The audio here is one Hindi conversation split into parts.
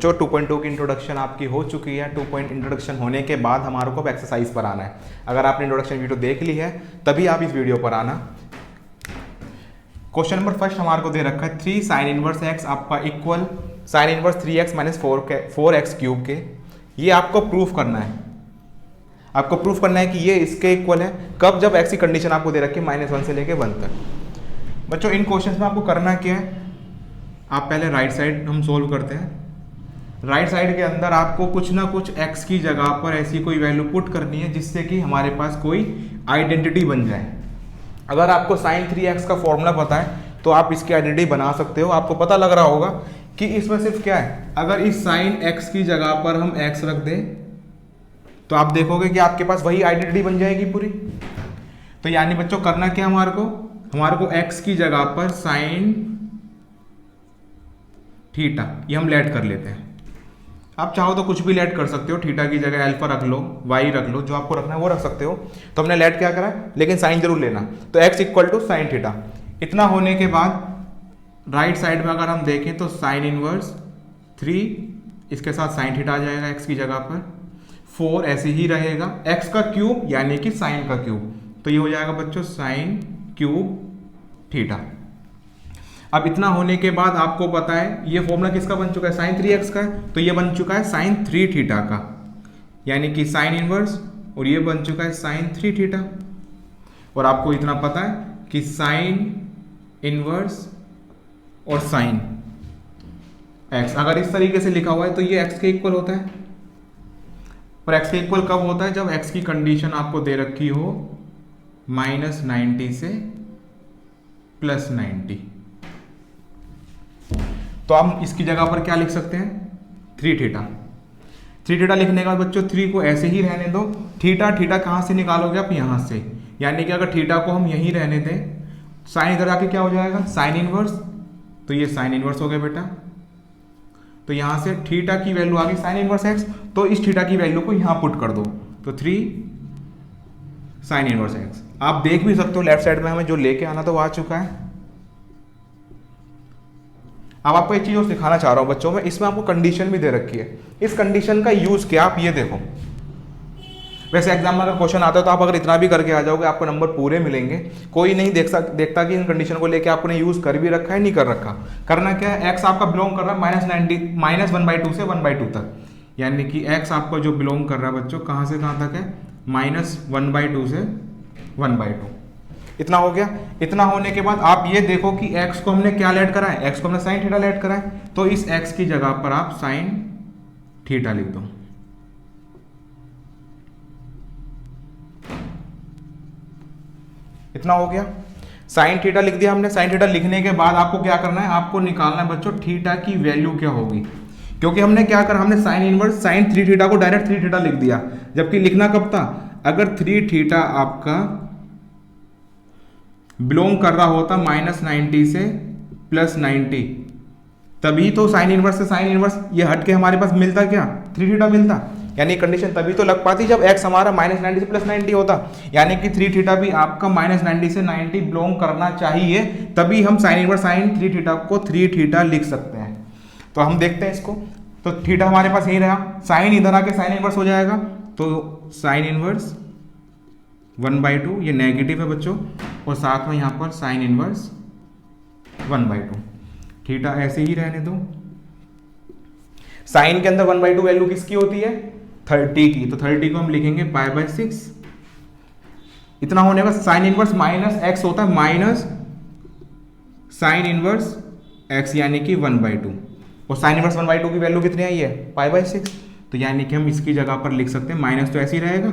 बच्चों 2.2 की इंट्रोडक्शन आपकी हो चुकी है। 2 पॉइंट इंट्रोडक्शन होने के बाद हमारे को अब एक्सरसाइज पर आना है। अगर आपने इंट्रोडक्शन वीडियो देख ली है तभी आप इस वीडियो पर आना। क्वेश्चन नंबर फर्स्ट हमारे को दे रखा है 3 साइन इनवर्स एक्स आपका equal sine inverse 3x minus 4x cube के। ये आपको प्रूफ करना है। आपको प्रूफ करना है कि ये इसके इक्वल है कब, जब x की कंडीशन आपको दे रखी है -1 से लेके 1 तक। बच्चों इन क्वेश्चंस में आपको करना क्या है, आप पहले राइट साइड हम सोल्व करते हैं। राइट साइड के अंदर आपको कुछ ना कुछ x की जगह पर ऐसी कोई वैल्यू पुट करनी है जिससे कि हमारे पास कोई आइडेंटिटी बन जाए। अगर आपको sin 3x का फॉर्मूला पता है तो आप इसकी आइडेंटिटी बना सकते हो। आपको पता लग रहा होगा कि इसमें सिर्फ क्या है, अगर इस sin x की जगह पर हम x रख दें तो आप देखोगे कि आपके पास वही आइडेंटिटी बन जाएगी पूरी। तो यानी बच्चों करना क्या हमारे को x की जगह पर sin थीटा ये हम लेट कर लेते हैं। आप चाहो तो कुछ भी लेट कर सकते हो, थीटा की जगह अल्फा रख लो, वाई रख लो, जो आपको रखना है वो रख सकते हो। तो हमने लेट क्या करा है, लेकिन साइन जरूर लेना। तो x equal to sine theta. इतना होने के बाद राइट साइड में अगर हम देखें तो साइन इनवर्स 3 इसके साथ साइन थीटा आ जाएगा x की जगह पर, 4 ऐसे ही रहेगा, x का क्यूब यानी कि साइन का क्यूब, तो ये हो जाएगा बच्चों साइन क्यूब थीटा। अब इतना होने के बाद आपको पता है ये फॉर्मूला किसका बन चुका है, साइन 3x का है, तो ये बन चुका है साइन 3 थीटा का, यानी कि साइन इनवर्स, और ये बन चुका है साइन 3 थीटा। और आपको इतना पता है कि साइन इनवर्स और साइन x अगर इस तरीके से लिखा हुआ है तो ये x के इक्वल होता है। और x के इक्वल कब होता है, जब x की कंडीशन आपको दे रखी हो -90 से +90। तो हम इसकी जगह पर क्या लिख सकते हैं, 3 थीटा। 3 थीटा लिखने के बाद बच्चों 3 को ऐसे ही रहने दो। थीटा कहाँ से निकालोगे आप, यहाँ से, यानी कि अगर थीटा को हम यहीं रहने दें, साइन इधर आके क्या हो जाएगा, साइन इनवर्स, तो ये साइन इनवर्स हो गया बेटा। तो यहाँ से थीटा की वैल्यू आ गई साइन इनवर्स x, तो इस थीटा की वैल्यू को यहाँ पुट कर दो, तो 3 साइन इनवर्स x। आप देख भी सकते हो लेफ्ट साइड में हमें जो लेके आना तो आ चुका है। अब आपको एक चीज और सिखाना चाह रहा हूं बच्चों में, इसमें आपको कंडीशन भी दे रखी है। इस कंडीशन का यूज क्या, आप ये देखो। वैसे एग्जाम में अगर क्वेश्चन आता है तो आप अगर इतना भी करके आ जाओगे आपको नंबर पूरे मिलेंगे। कोई नहीं देखता कि इन कंडीशन को लेके आपने यूज कर भी रखा है नहीं कर रखा। करना क्या है, एक्स आपका बिलोंग कर रहा है -1/2 से 1/2 तक, यानी कि एक्स आपका जो बिलोंग कर रहा है बच्चों कहाँ से कहाँ तक है, -1/2 से 1/2। इतना हो गया। इतना होने के बाद आप ये देखो कि x को हमने क्या लेट करा है, x को हमने साइन थीटा लेट करा है, तो इस x की जगह पर आप साइन थीटा लिख दो। इतना हो गया, साइन थीटा लिख दिया हमने। साइन थीटा लिखने के बाद आपको क्या करना है, आपको निकालना है बच्चों थीटा की वैल्यू क्या होगी। क्योंकि हमने क्या करा, हमने साइन इनवर्स साइन 3 थीटा को डायरेक्ट 3 थीटा लिख दिया, जबकि लिखना कब था, अगर 3 थीटा आपका बिलोंग कर रहा होता -90 से +90, तभी तो साइन इनवर्स से साइन इनवर्स ये हट के हमारे पास मिलता क्या, 3 थीटा मिलता। यानी कंडीशन तभी तो लग पाती जब x हमारा -90 से +90 होता, यानी कि 3 थीटा भी आपका -90 से 90 बिलोंग करना चाहिए, तभी हम साइन इनवर्स साइन 3 थीटा को 3 थीटा लिख सकते हैं। तो हम देखते हैं इसको, तो थीटा हमारे पास यही रहा, साइन इधर आके साइन इनवर्स हो जाएगा, तो साइन इनवर्स 1/2 ये नेगेटिव है बच्चों, और साथ में यहाँ पर साइन इनवर्स 1/2। थीटा ऐसे ही रहने दो। साइन के अंदर 1/2 वैल्यू किसकी होती है, 30 की, तो 30 को हम लिखेंगे π/6। इतना होने का साइन इनवर्स -x होता है माइनस साइन इनवर्स x, यानी कि 1/2, और साइन इनवर्स 1/2 की वैल्यू कितनी आई है, π/6। तो यानी कि हम इसकी जगह पर लिख सकते हैं, माइनस तो ऐसे ही रहेगा,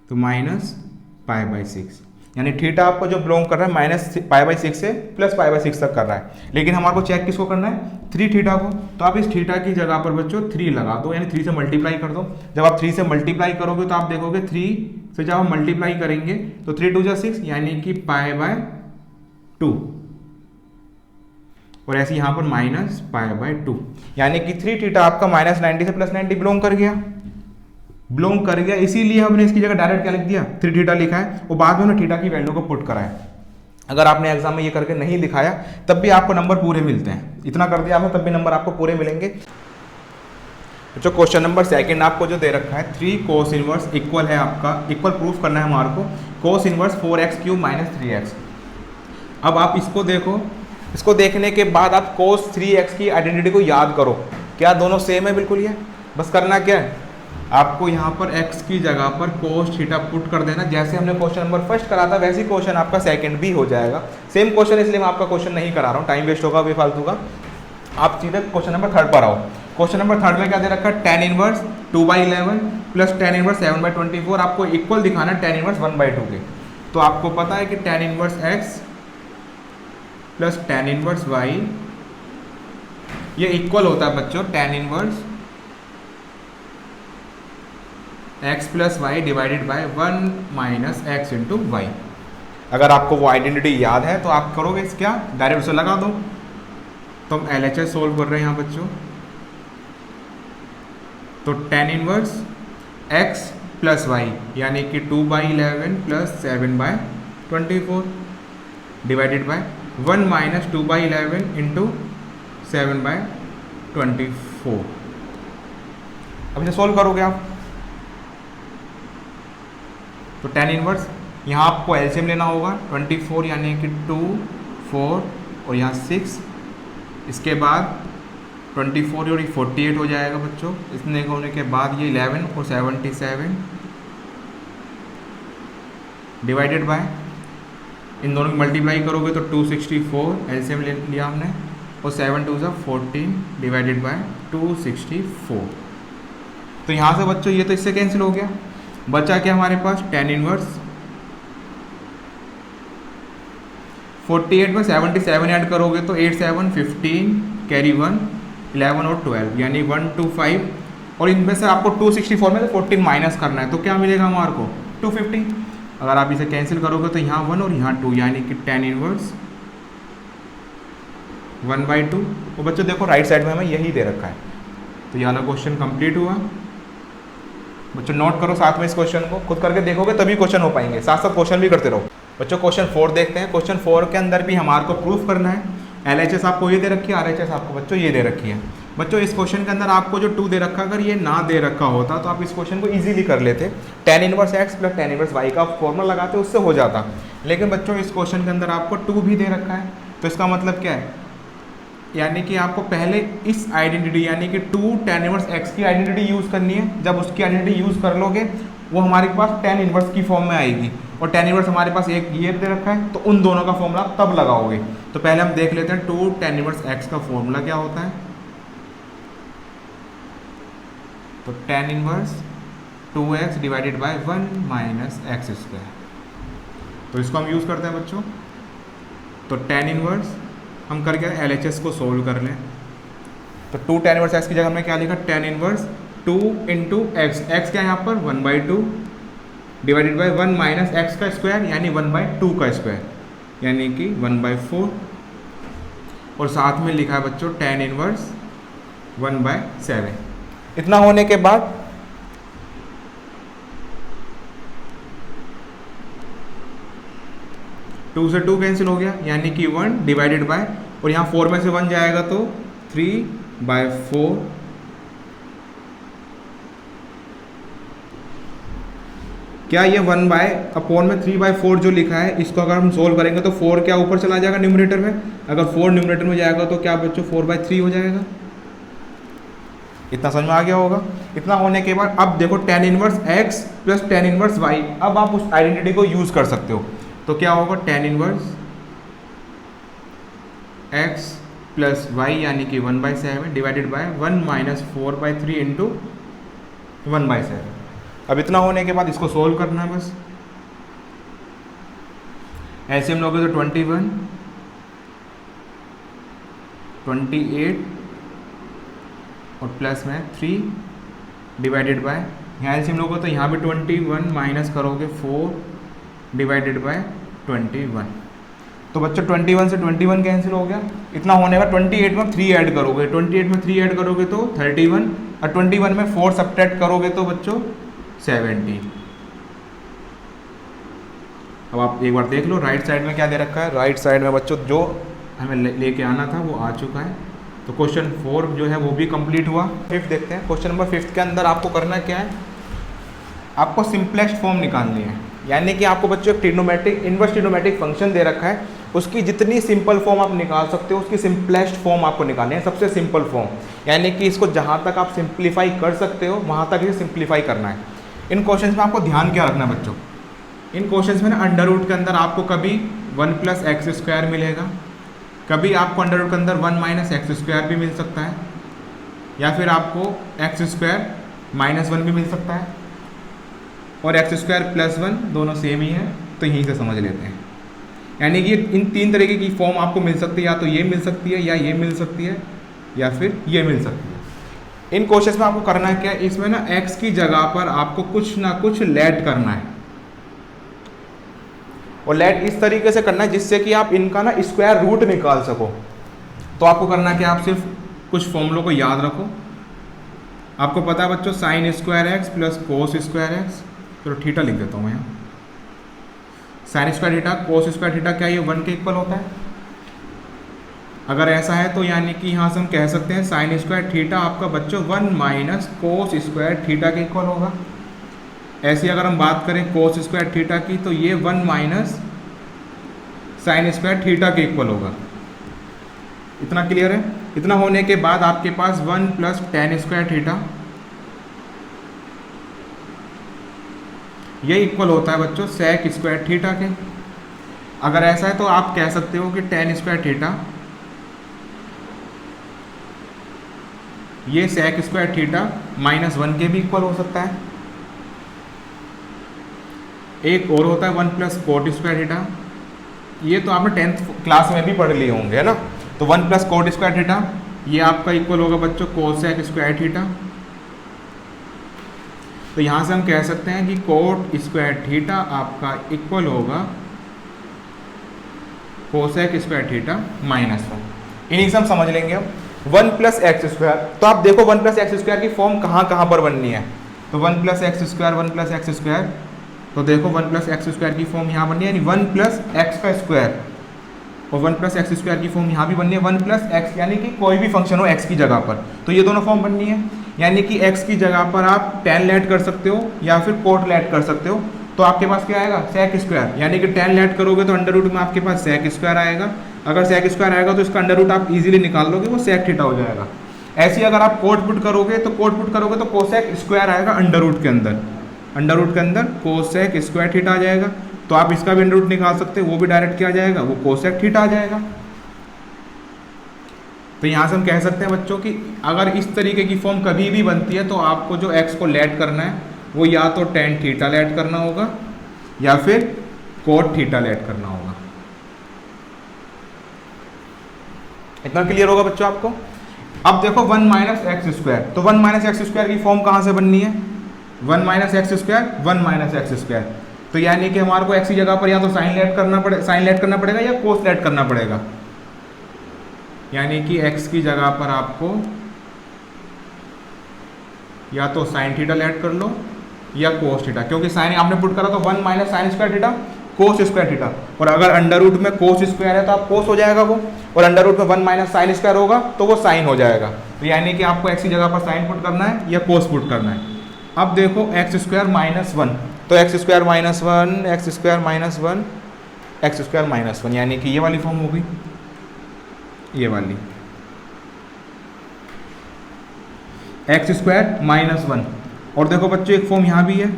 तो -π/6, यानी थीटा आपको जो बिलोंग कर रहा है -π/6 से +π/6 तक कर रहा है। लेकिन हमारे को चेक किसको करना है, 3 थीटा को। तो आप इस थीटा की जगह पर बच्चों 3 लगा दो, यानी 3 से मल्टीप्लाई कर दो। जब आप 3 से मल्टीप्लाई करोगे तो आप देखोगे 3 से जब आप मल्टीप्लाई करेंगे तो 3 2 6, यानी कि π/2, और ऐसे यहाँ पर -π/2, यानी कि 3 थीटा आपका -90 से +90 बिलोंग कर गया। इसीलिए हमने इसकी जगह डायरेक्ट क्या लिख दिया, 3 थीटा लिखा है, और बाद में उन्होंने थीटा की वैल्यू को पुट करा है। अगर आपने एग्जाम में ये करके नहीं दिखाया तब भी आपको नंबर पूरे मिलते हैं। इतना कर दिया आपने तब भी नंबर आपको पूरे मिलेंगे। जो क्वेश्चन नंबर सेकंड आपको जो दे रखा है 3 कोस इनवर्स इक्वल है आपका, इक्वल प्रूफ करना है हमारे को cos inverse 4x³ minus 3x। अब आप इसको देखो, इसको देखने के बाद आप कोस 3x की आइडेंटिटी को याद करो। क्या दोनों सेम है? बिल्कुल। ये बस करना क्या है, आपको यहाँ पर x की जगह पर कोस थीटा पुट कर देना। जैसे हमने क्वेश्चन नंबर फर्स्ट करा था वैसे ही क्वेश्चन आपका सेकंड भी हो जाएगा। सेम क्वेश्चन, इसलिए मैं आपका क्वेश्चन नहीं करा रहा हूँ, टाइम वेस्ट होगा बेफालतू का। आप सीधे क्वेश्चन नंबर थर्ड पर आओ। क्वेश्चन नंबर थर्ड में क्या दे रखा है, tan inverse 2/11 plus tan inverse 7/24। आपको इक्वल दिखाना है tan इनवर्स 1/2 के। तो आपको पता है कि tan inverse x plus tan inverse y ये इक्वल होता है बच्चों tan inverse x plus Y divided by 1 minus X into Y. अगर आपको वो आइडेंटिटी याद है तो आप करोगे इस क्या, डायरेक्ट उसे लगा दो। तो हम LHS सोल्व कर रहे हैं यहाँ बच्चों। तो tan inverse x plus Y यानी कि 2/11 plus 7/24 divided by 1 minus 2/11 into 7/24। अब इसे सोल्व करोगे आप तो tan इनवर्स यहाँ आपको एलसीएम लेना होगा 24 यानी कि 2 4 और यहाँ 6, इसके बाद 24 और ये 48 हो जाएगा बच्चों। इसमें होने के बाद ये 11 और 77 डिवाइडेड बाय, इन दोनों की मल्टीप्लाई करोगे तो 264 एलसीएम ले लिया हमने, और 7 2 14 डिवाइडेड बाय 264। तो यहाँ से बच्चों ये तो इससे कैंसिल हो गया, बचा क्या हमारे पास tan इनवर्स 48 में 77 ऐड करोगे तो 8 7 15 कैरी 1 11 और 12 यानी 125, और इनमें से आपको 264 में से 14 माइनस करना है तो क्या मिलेगा हमारे को 250। अगर आप इसे कैंसिल करोगे तो यहाँ 1 और यहाँ 2 यानी कि tan इनवर्स 1/2। और बच्चों देखो राइट साइड में हमें यही दे रखा है। तो ये वाला क्वेश्चन कंप्लीट हुआ। बच्चों नोट करो साथ में, इस क्वेश्चन को खुद करके देखोगे तभी क्वेश्चन हो पाएंगे, साथ साथ क्वेश्चन भी करते रहो। बच्चों क्वेश्चन 4 देखते हैं। क्वेश्चन 4 के अंदर भी हमारे को प्रूफ करना है। LHS आपको ये दे रखी है, RHS आपको बच्चों ये दे रखी है। बच्चों इस क्वेश्चन के अंदर आपको जो 2 दे रखा, अगर ये ना दे रखा होता तो आप इस क्वेश्चन को इजीली कर लेते। tan inverse x plus tan inverse y का फॉर्मूला लगाते उससे हो जाता। लेकिन बच्चों इस क्वेश्चन के अंदर आपको 2 भी दे रखा है, तो इसका मतलब क्या है, यानी कि आपको पहले इस आइडेंटिटी यानी कि 2 tan इनवर्स x की आइडेंटिटी यूज़ करनी है। जब उसकी आइडेंटिटी यूज़ कर लोगे वो हमारे पास tan इनवर्स की फॉर्म में आएगी, और tan इनवर्स हमारे पास एक ये दे रखा है, तो उन दोनों का फॉर्मूला तब लगाओगे। तो पहले हम देख लेते हैं 2 tan इनवर्स x का फॉर्मूला क्या होता है। तो tan inverse 2x divided by 1 minus x square, तो इसको हम यूज़ करते हैं बच्चों। तो tan इनवर्स हम करके LHS को सोल्व कर लें। तो 2 tan इनवर्स x की जगह हमने क्या लिखा, tan inverse 2 into x, x क्या है यहाँ पर 1/2 डिवाइडेड बाय 1 माइनस एक्स का स्क्वायर यानी 1/2 का स्क्वायर यानी कि 1/4, और साथ में लिखा है बच्चों tan इनवर्स 1/7। इतना होने के बाद टू से 2 कैंसिल हो गया यानी कि 1 डिवाइडेड बाय, और यहाँ 4 में से 1 जाएगा तो 3/4। क्या ये 1/अपॉन में 3/4 जो लिखा है इसको अगर हम सोल्व करेंगे तो 4 क्या ऊपर चला जाएगा न्यूमरेटर में, अगर 4 न्यूमरेटर में जाएगा तो क्या बच्चों 4/3 हो जाएगा। इतना समझ में आ गया होगा। इतना होने के बाद अब देखो tan inverse x plus tan inverse y, अब आप उस आइडेंटिटी को यूज़ कर सकते हो। तो क्या होगा tan inverse x plus y यानी कि 1/7 डिवाइडेड बाय 1 माइनस 4/3 इंटू 1/7। अब इतना होने के बाद इसको सोल्व करना है बस। ऐसे हम लोग तो 21 28 और प्लस में 3 डिवाइडेड बाय, यहाँ से हम लोग तो यहाँ भी 21 माइनस करोगे 4 डिवाइडेड बाय 21। तो बच्चों 21 से 21 कैंसिल हो गया। इतना होने का 28 में 3 ऐड करोगे, 28 में 3 ऐड करोगे तो 31, और 21 में 4 सब्ट्रैक्ट करोगे तो बच्चों 70। अब आप एक बार देख लो राइट साइड में क्या दे रखा है। राइट साइड में बच्चों जो हमें लेके आना था वो आ चुका है। तो क्वेश्चन 4 जो है वो भी कंप्लीट हुआ। 5th देखते हैं। क्वेश्चन नंबर 5th के अंदर आपको करना क्या है, आपको सिंपलेक्स फॉर्म निकालनी है। यानी कि आपको बच्चों एक ट्रिग्नोमेट्रिक इनवर्स ट्रिग्नोमेट्रिक फंक्शन दे रखा है, उसकी जितनी सिंपल फॉर्म आप निकाल सकते हो उसकी सिंपलेस्ट फॉर्म आपको निकालनी है, सबसे सिंपल फॉर्म। यानी कि इसको जहाँ तक आप सिंप्लीफाई कर सकते हो वहाँ तक इसे सिंप्लीफाई करना है। इन क्वेश्चंस में आपको ध्यान क्या रखना है बच्चों, इन क्वेश्चंस में ना अंडर रूट के अंदर आपको कभी 1 + x² मिलेगा, कभी आपको अंडर रूट के अंदर 1 - x² भी मिल सकता है, या फिर आपको x² - 1 भी मिल सकता है, और x² + 1 दोनों सेम ही है, तो यहीं से समझ लेते हैं। यानी कि इन 3 तरीके की फॉर्म आपको मिल सकती है, या तो ये मिल सकती है, या ये मिल सकती है, या फिर ये मिल सकती है। इन क्वेश्चंस में आपको करना क्या है, इसमें ना x की जगह पर आपको कुछ ना कुछ लेट करना है, और लेट इस तरीके से करना है जिससे कि आप इनका ना स्क्वायर रूट निकाल सको। तो आपको करना क्या, आप सिर्फ कुछ फॉर्मूलों को याद रखो। आपको पता है बच्चों sin² x + cos²x, चलो थीटा लिख देता हूँ मैं यहाँ। sin² थीटा cos² थीटा क्या ये 1 के इक्वल होता है? अगर ऐसा है तो यानी कि यहाँ से हम कह सकते हैं sin² थीटा आपका बच्चों 1 - cos² थीटा के इक्वल होगा। ऐसी अगर हम बात करें cos² थीटा की, तो ये 1 - sin² थीटा के इक्वल होगा। इतना क्लियर है? इतना होने के बाद आपके पास 1 + tan² थीटा, ये इक्वल होता है बच्चों sec² थीटा के। अगर ऐसा है तो आप कह सकते हो कि tan² थीटा ये sec² थीटा -1 के भी इक्वल हो सकता है। एक और होता है 1 + cot² थीटा, ये तो आपने 10th क्लास में भी पढ़ लिए होंगे, है ना। तो 1 + cot² थीटा ये आपका इक्वल होगा बच्चों cosec² थीटा। तो यहाँ से हम कह सकते हैं कि cot² थीटा आपका इक्वल होगा cosec² थीटा -1। इन्हीं से हम समझ लेंगे अब 1 + x²। तो आप देखो 1 + x² की फॉर्म कहाँ कहाँ पर बननी है। तो 1 + x², 1 + x², तो देखो 1 + x² की फॉर्म यहाँ बननी है, यानी 1 + x², और 1 + x² की फॉर्म यहाँ भी बननी है 1 + x, यानी कि कोई भी फंक्शन हो x की जगह पर, तो ये दोनों फॉर्म बननी है। यानी कि x की जगह पर आप tan लेट कर सकते हो या फिर cot लेट कर सकते हो। तो आपके पास क्या आएगा sec², यानी कि tan लेट करोगे तो अंडर रूट में आपके पास sec² आएगा। अगर sec² आएगा तो इसका अंडर रूट आप इजीली निकाल लोगे, वो sec थीटा हो जाएगा। ऐसे ही अगर आप cot पुट करोगे तो cosec² आएगा अंडर रूट के अंदर, अंडर रूट के अंदर cosec² थीटा आ जाएगा। तो आप इसका भी अंडर रूट निकाल सकते हो, वो भी डायरेक्ट क्या आ जाएगा, वो cosec थीटा आ जाएगा। तो यहाँ से हम कह सकते हैं बच्चों कि अगर इस तरीके की फॉर्म कभी भी बनती है तो आपको जो x को लेट करना है वो या तो tan थीटा लेट करना होगा या फिर cot थीटा लेट करना होगा। इतना क्लियर होगा बच्चों आपको? अब देखो 1 - x², तो 1 - x² की फॉर्म कहाँ से बननी है, 1 - x², 1 - x²। तो यानी कि हमारे को x की जगह पर या तो साइन लेट करना पड़ेगा या cos लेट करना पड़ेगा। यानी कि x की जगह पर आपको या तो sin थीटा लेट कर लो या cos थीटा, क्योंकि साइन आपने पुट करा तो 1 - sin² थीटा cos² थीटा, और अगर अंडर रूट में cos² है तो आप cos हो जाएगा वो, और अंडर रूट में 1 - sin² होगा तो वो sin हो जाएगा। तो यानी कि आपको x की जगह पर sin पुट करना है या cos पुट करना है। अब देखो x² - 1, तो x² - 1, x² - 1, x² - 1, यानी कि ये वाली फॉर्म होगी, ये वाली x² - 1। और देखो बच्चों एक फॉर्म यहाँ भी है,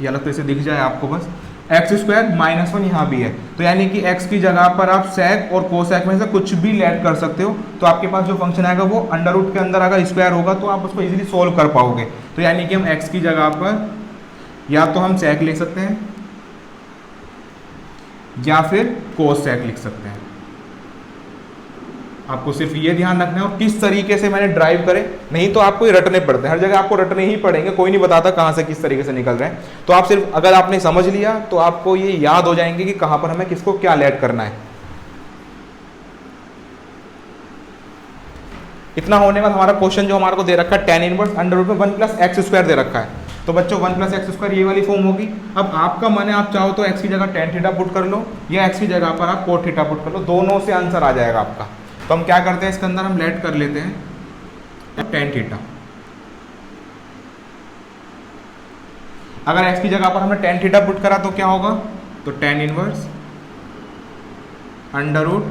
ये अलग तो इसे दिख जाए आपको बस, x² - 1 यहाँ भी है। तो यानी कि x की जगह पर आप sec और cosec में से कुछ भी लेट कर सकते हो, तो आपके पास जो फंक्शन आएगा वो अंडर रूट के अंदर अगर स्क्वायर होगा तो आप उसको इजीली सोल्व कर पाओगे। तो यानी कि हम x की जगह पर या तो हम sec ले सकते हैं या फिर cosec लिख सकते हैं। आपको सिर्फ ये ध्यान रखना है और किस तरीके से मैंने ड्राइव करे, नहीं तो आपको ये रटने पड़ते हैं, हर जगह आपको रटने ही पड़ेंगे, कोई नहीं बताता कहाँ से किस तरीके से निकल रहे हैं। तो आप सिर्फ अगर आपने समझ लिया तो आपको ये याद हो जाएंगे कि कहाँ पर हमें किसको क्या लेट करना है। इतना होने बाद हमारा क्वेश्चन जो हमारे को दे रखा है tan इनवर्स अंडर रूट में 1 + x² दे रखा है। तो बच्चों 1 + x² ये वाली फॉर्म होगी। अब आपका मन है आप चाहो तो x की जगह tan थीटा पुट कर लो या x की जगह पर आप cot थीटा पुट कर लो, दोनों से आंसर आ जाएगा आपका। तो हम क्या करते हैं, इसके अंदर हम लेट कर लेते हैं टेन थीटा। अगर x की जगह पर हमने टेन थीटा पुट करा तो क्या होगा, तो tan inverse under root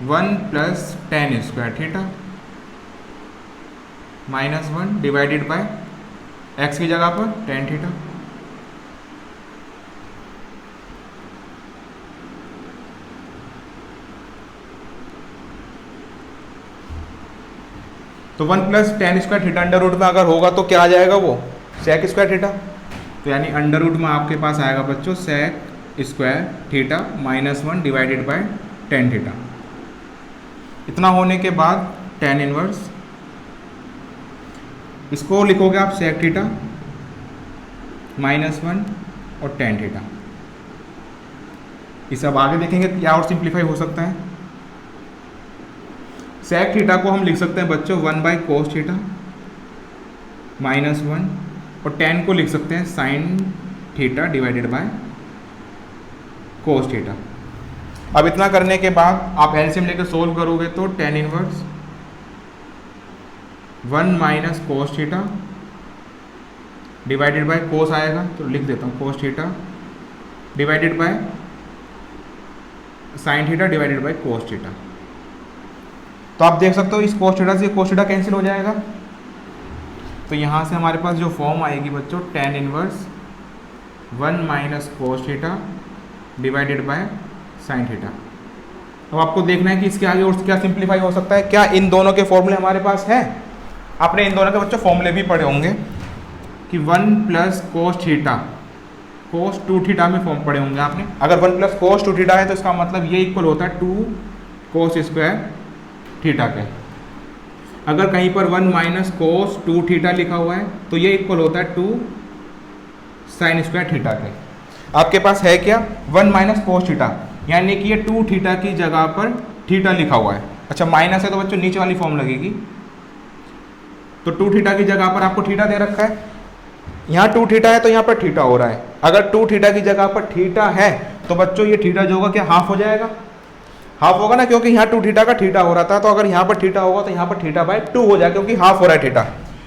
1 plus tan square theta minus 1 divided by x की जगह पर टेन थीटा। तो 1 plus tan square theta under root में अगर होगा तो क्या आ जाएगा, वो सेक स्क्वायर थीटा। तो यानी अंडर रूट में आपके पास आएगा बच्चों sec square theta minus 1 divided by tan theta. इतना होने के बाद टेन इनवर्स, इसको लिखोगे आप सेक थीटा माइनस 1 और टेन थीटा। इसे अब आगे देखेंगे क्या और सिंप्लीफाई हो सकता है। सेक थीटा को हम लिख सकते हैं बच्चों 1 बाई कोस थीटा माइनस 1 और टेन को लिख सकते हैं sine theta divided by cos theta. अब इतना करने के बाद आप एलसीएम लेकर सोल्व करोगे तो tan inverse 1 minus cos theta divided by कोस आएगा, तो लिख देता हूँ cos theta divided by sine theta divided by cos theta. तो आप देख सकते हो इस कोस थीटा से कोस थीटा कैंसिल हो जाएगा। तो यहाँ से हमारे पास जो फॉर्म आएगी बच्चों ten inverse 1 minus cos theta divided by sine theta. अब आपको देखना है कि इसके आगे और क्या सिंप्लीफाई हो सकता है। क्या इन दोनों के फॉर्मूले हमारे पास हैं, आपने इन दोनों के बच्चों फॉर्मूले भी पढ़े होंगे कि 1 plus cos theta cos 2 theta में फॉर्म पढ़े होंगे आपने। अगर 1 प्लस कोस 2 थीटा है तो इसका मतलब ये इक्वल होता है 2 कोस स्क्वायर थीटा के। अगर कहीं पर 1 माइनस कोस 2 थीटा लिखा हुआ है तो ये इक्वल होता है 2 साइन स्क्वायर थीटा के। आपके पास है क्या 1 माइनस कोस थीटा, यानी कि ये 2 थीटा की जगह पर थीटा लिखा हुआ है। अच्छा माइनस है तो बच्चों नीचे वाली फॉर्म लगेगी, तो 2 थीटा की जगह पर आपको थीटा दे रखा है, यहाँ 2 थीटा है तो यहाँ पर थीटा हो रहा है। अगर 2 थीटा की जगह पर थीटा है तो बच्चों ये थीटा जो होगा क्या हाफ हो जाएगा, हाफ होगा ना, क्योंकि यहाँ 2 थीटा का थीटा हो रहा था। तो अगर यहाँ पर थीटा होगा तो यहाँ पर थीटा बाय 2 हो जाएगा, क्योंकि हाफ हो रहा है थीटा।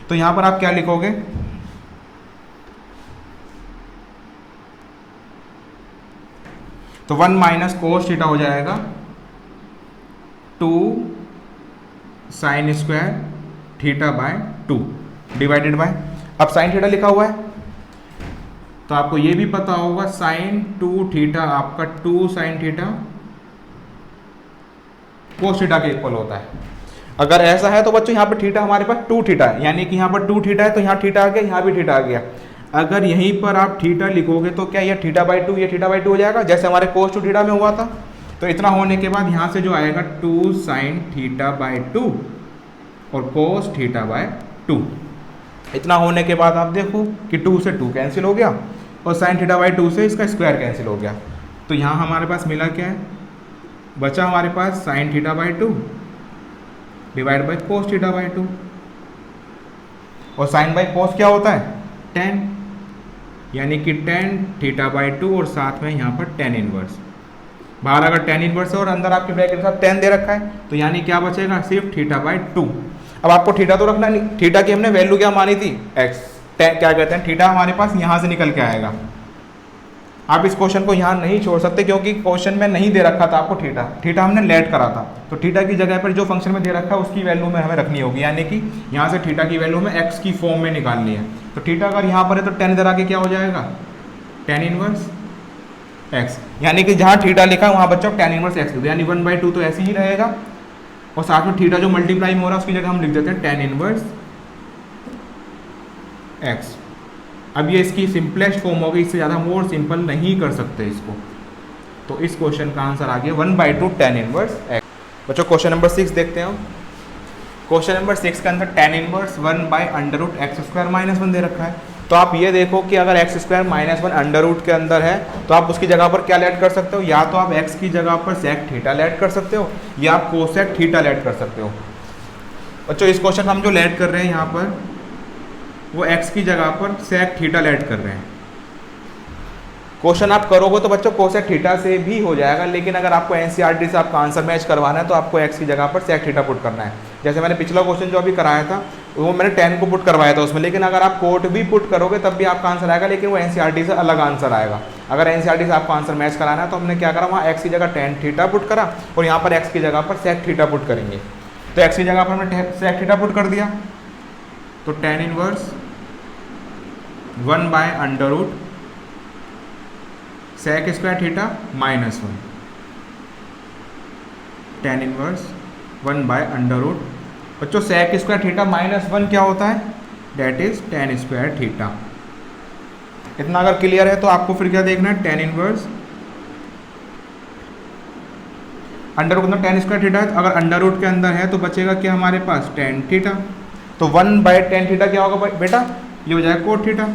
तो यहाँ पर आप क्या लिखोगे, तो 1 माइनस कोस थीटा हो जाएगा 2 sine square theta by 2 divided by, अब साइन थीटा लिखा हुआ है तो आपको ये भी पता होगा साइन 2 थीटा आपका 2 साइन थीटा कोस थीटा के इक्वल होता है। अगर ऐसा है तो बच्चों यहाँ पर थीटा हमारे पास 2 थीटा है, यानी कि यहाँ पर 2 थीटा है तो यहाँ थीटा आ गया, यहाँ भी थीटा आ गया। अगर यहीं पर आप थीटा लिखोगे तो क्या ये थीटा बाई 2 ये थीटा बाई 2 हो जाएगा, जैसे हमारे कोस 2 थीटा में हुआ था। तो इतना होने के बाद यहाँ से जो आएगा 2 साइन थीटा बाई 2 और कोस थीटा बाय 2। इतना होने के बाद आप देखो कि 2 से 2 कैंसिल हो गया और साइन थीटा बाई 2 से इसका स्क्वायर कैंसिल हो गया। तो यहाँ हमारे पास मिला क्या है, बचा हमारे पास sine theta by 2 divide by cos theta by 2, और साइन बाई कोस क्या होता है 10, यानी कि 10 थीटा बाई 2 और साथ में यहाँ पर 10 इनवर्स। बाहर अगर 10 इनवर्स है और अंदर आपके ब्रैकेट के साथ 10 दे रखा है तो यानी क्या बचेगा सिर्फ थीटा बाई 2। अब आपको थीटा तो रखना नहीं, थीटा की हमने वैल्यू क्या मानी थी x, क्या कहते हैं थीटा हमारे पास यहाँ से निकल के आएगा। आप इस क्वेश्चन को यहाँ नहीं छोड़ सकते क्योंकि क्वेश्चन में नहीं दे रखा था आपको थीटा, थीटा हमने लेट करा था। तो थीटा की जगह पर जो फंक्शन में दे रखा है उसकी वैल्यू में हमें रखनी होगी, यानी कि यहाँ से थीटा की वैल्यू में x की फॉर्म में निकालनी है। तो थीटा अगर यहाँ पर है तो 10 इधर आके क्या हो जाएगा 10 इनवर्स x, यानी कि जहाँ थीटा लिखा है वहाँ बच्चों 10 इनवर्स x लिख दो, यानी 1/2 तो ऐसे ही रहेगा और साथ में थीटा जो मल्टीप्लाई में हो रहा है उसकी जगह हम लिख देते हैं 10 इनवर्स x। अब ये इसकी सिंपलेस्ट फॉर्म होगी, इससे ज़्यादा हम और सिंपल नहीं कर सकते इसको। तो इस क्वेश्चन का आंसर आ गया 1/2 10 इनवर्स x। बच्चों क्वेश्चन नंबर 6 देखते हैं। क्वेश्चन नंबर 6 के अंदर 10 inverse 1 by under root X square minus 1 दे रखा है। तो आप ये देखो कि अगर X square minus 1 under root के अंदर है तो आप उसकी जगह पर क्या लेट कर सकते हो, या तो आप एक्स की जगह पर सेक थीटा लेट कर सकते हो या आप कोसेक थीटा लेट कर सकते हो। बच्चों इस क्वेश्चन हम जो लेट कर रहे हैं यहाँ पर वो x की जगह पर सेक थीटा लेट कर रहे हैं। क्वेश्चन आप करोगे तो बच्चों कोसेक थीटा से भी हो जाएगा, लेकिन अगर आपको एनसीईआरटी से आपका आंसर मैच करवाना है तो आपको एक्स की जगह पर सेक थीटा पुट करना है। जैसे मैंने पिछला क्वेश्चन जो अभी कराया था वो मैंने 10 को पुट करवाया था उसमें, लेकिन अगर आप कोट भी पुट करोगे तब भी आपका आंसर आएगा, लेकिन वो एनसीईआरटी से अलग आंसर आएगा। अगर एनसीईआरटी से आपको आंसर मैच कराना है तो हमने क्या करा, वहाँ एक्स की जगह टेन थीटा पुट करा और यहाँ पर एक्स की जगह पर सेक थीटा पुट करेंगे। तो एक्स की जगह पर हमने सेक थीटा पुट कर दिया, तो tan inverse 1/√, sec square theta -1, tan inverse 1/√। बच्चों सेक स्क्वायर थीटा -1 क्या होता है, that is tan square theta. इतना अगर क्लियर है तो आपको फिर क्या देखना है, tan inverse under root tan square theta है, अगर अंडर रूट के अंदर है तो बचेगा क्या हमारे पास, टेन थीटा। तो 1/10 थीटा क्या होगा बेटा, ये हो जाएगा कोट थीटा।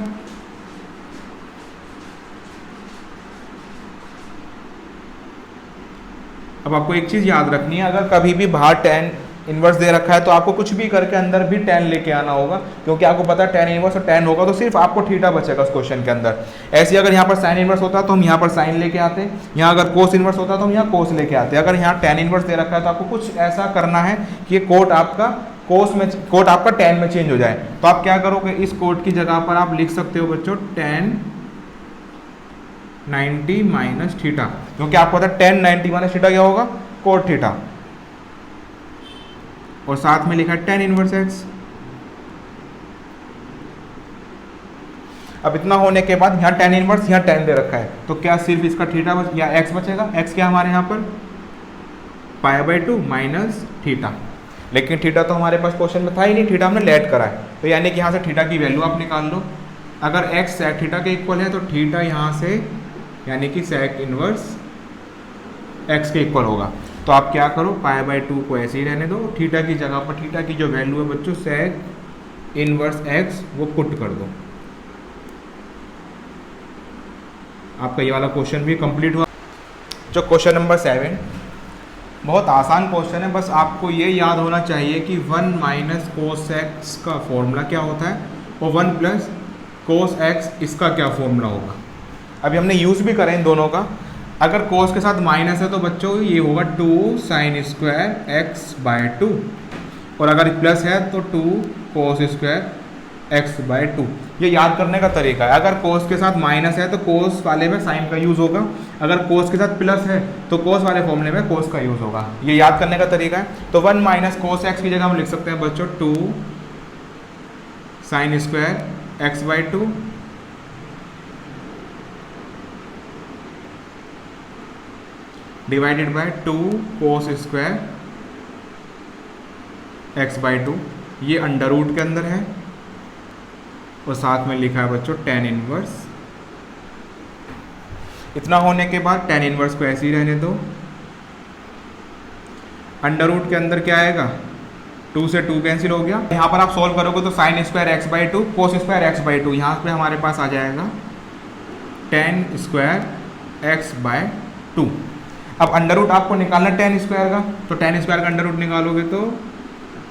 अब आपको एक चीज़ याद रखनी है, अगर कभी भी बाहर टेन इनवर्स दे रखा है तो आपको कुछ भी करके अंदर भी टेन लेके आना होगा, क्योंकि आपको पता है टेन इनवर्स और टेन होगा तो सिर्फ आपको थीटा बचेगा उस क्वेश्चन के अंदर। ऐसे अगर यहाँ पर साइन इनवर्स होता तो हम यहाँ पर साइन लेके आते, यहाँ अगर कोस इनवर्स होता तो हम यहाँ कोस लेके आते। अगर यहाँ टेन इनवर्स दे रखा है तो आपको कुछ ऐसा करना है कि ये कोट आपका कोट आपका टेन में चेंज हो जाए। तो आप क्या करोगे, इस कोट की जगह पर आप लिख सकते हो बच्चों टेन 90 माइनस थीटा, क्योंकि आपको पता है टेन 90 माइनस थीटा क्या होगा, कोट थीटा, और साथ में लिखा है टेन इनवर्स एक्स। अब इतना होने के बाद यहाँ टेन इनवर्स, यहाँ टेन दे रखा है, तो क्या सिर्फ इसका थीटा या एक्स बचेगा। एक्स क्या हमारे यहाँ पर π/2 माइनस थीटा, लेकिन थीटा तो हमारे पास क्वेश्चन में था ही नहीं, थीटा हमने लेट करा है, तो यानी कि यहाँ से थीटा की वैल्यू आप निकाल लो। अगर एक्स सेक थीटा के इक्वल है तो थीटा यहाँ से यानी कि सेक इनवर्स एक्स के इक्वल होगा। तो आप क्या करो, π/2 को ऐसे ही रहने दो, थीटा की जगह पर थीटा की जो वैल्यू है बच्चों सेक इनवर्स एक्स वो पुट कर दो। आपका ये वाला क्वेश्चन भी कंप्लीट हुआ। जो क्वेश्चन नंबर 7 बहुत आसान क्वेश्चन है, बस आपको ये याद होना चाहिए कि 1 माइनस कोस एक्स का फॉर्मूला क्या होता है और 1 प्लस कोस एक्स इसका क्या फॉर्मूला होगा। अभी हमने यूज़ भी करें इन दोनों का। अगर कोस के साथ माइनस है तो बच्चों ये होगा 2 साइन स्क्वायर x/2, और अगर प्लस है तो 2 कोस स्क्वायर x/2। ये याद करने का तरीका है। अगर कोस के साथ माइनस है तो कोस वाले में साइन का यूज़ होगा, अगर कोस के साथ प्लस है तो कोस वाले फॉर्मूले में कोस का यूज़ होगा। ये याद करने का तरीका है। तो 1 माइनस कोस एक्स की जगह हम लिख सकते हैं बच्चों 2 sine square x/2 divided by 2 cos square x/2। ये अंडर रूट के अंदर है और साथ में लिखा है बच्चों टेन इनवर्स। इतना होने के बाद टेन इनवर्स को ऐसे ही रहने दो। अंडर रूट के अंदर क्या आएगा, 2 से 2 कैंसिल हो गया। यहाँ पर आप सॉल्व करोगे तो sine square x/2 cos square x/2, यहाँ पे हमारे पास आ जाएगा टेन स्क्वायर x/2। अब अंडर रूट आपको निकालना टेन स्क्वायर का, तो टेन स्क्वायर का अंडर रूट निकालोगे तो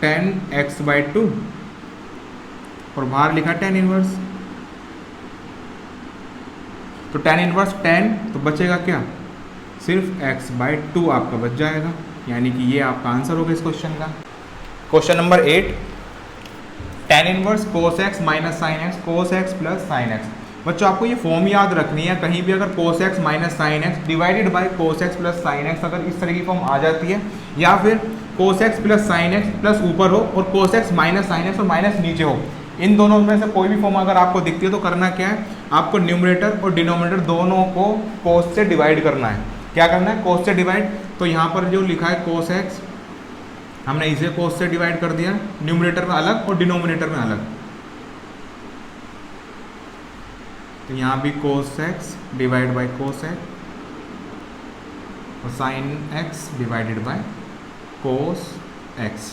10x/2 और बाहर लिखा 10 इनवर्स। तो 10 इनवर्स 10, तो बचेगा क्या, सिर्फ x/2 आपका बच जाएगा, यानी कि ये आपका आंसर होगा इस क्वेश्चन का। Question number 8 tan inverse cos x minus sine x cos x plus sine x. बच्चों आपको ये फॉर्म याद रखनी है, कहीं भी अगर cos x minus sign x divided by cos x plus sine x अगर इस तरह की फॉर्म आ जाती है, या फिर cos x plus sine x plus ऊपर हो और cos x minus sine x और माइनस नीचे हो, इन दोनों में से कोई भी फॉर्म अगर आपको दिखती है तो करना क्या है, आपको न्यूमरेटर और डिनोमिनेटर दोनों को कोस से डिवाइड करना है। क्या करना है, कोस से डिवाइड। तो यहाँ पर जो लिखा है कोस एक्स, हमने इसे कोस से डिवाइड कर दिया, न्यूमरेटर में अलग और डिनोमिनेटर में अलग। तो यहाँ भी cos x divide by cos x और sine x divided by cos x,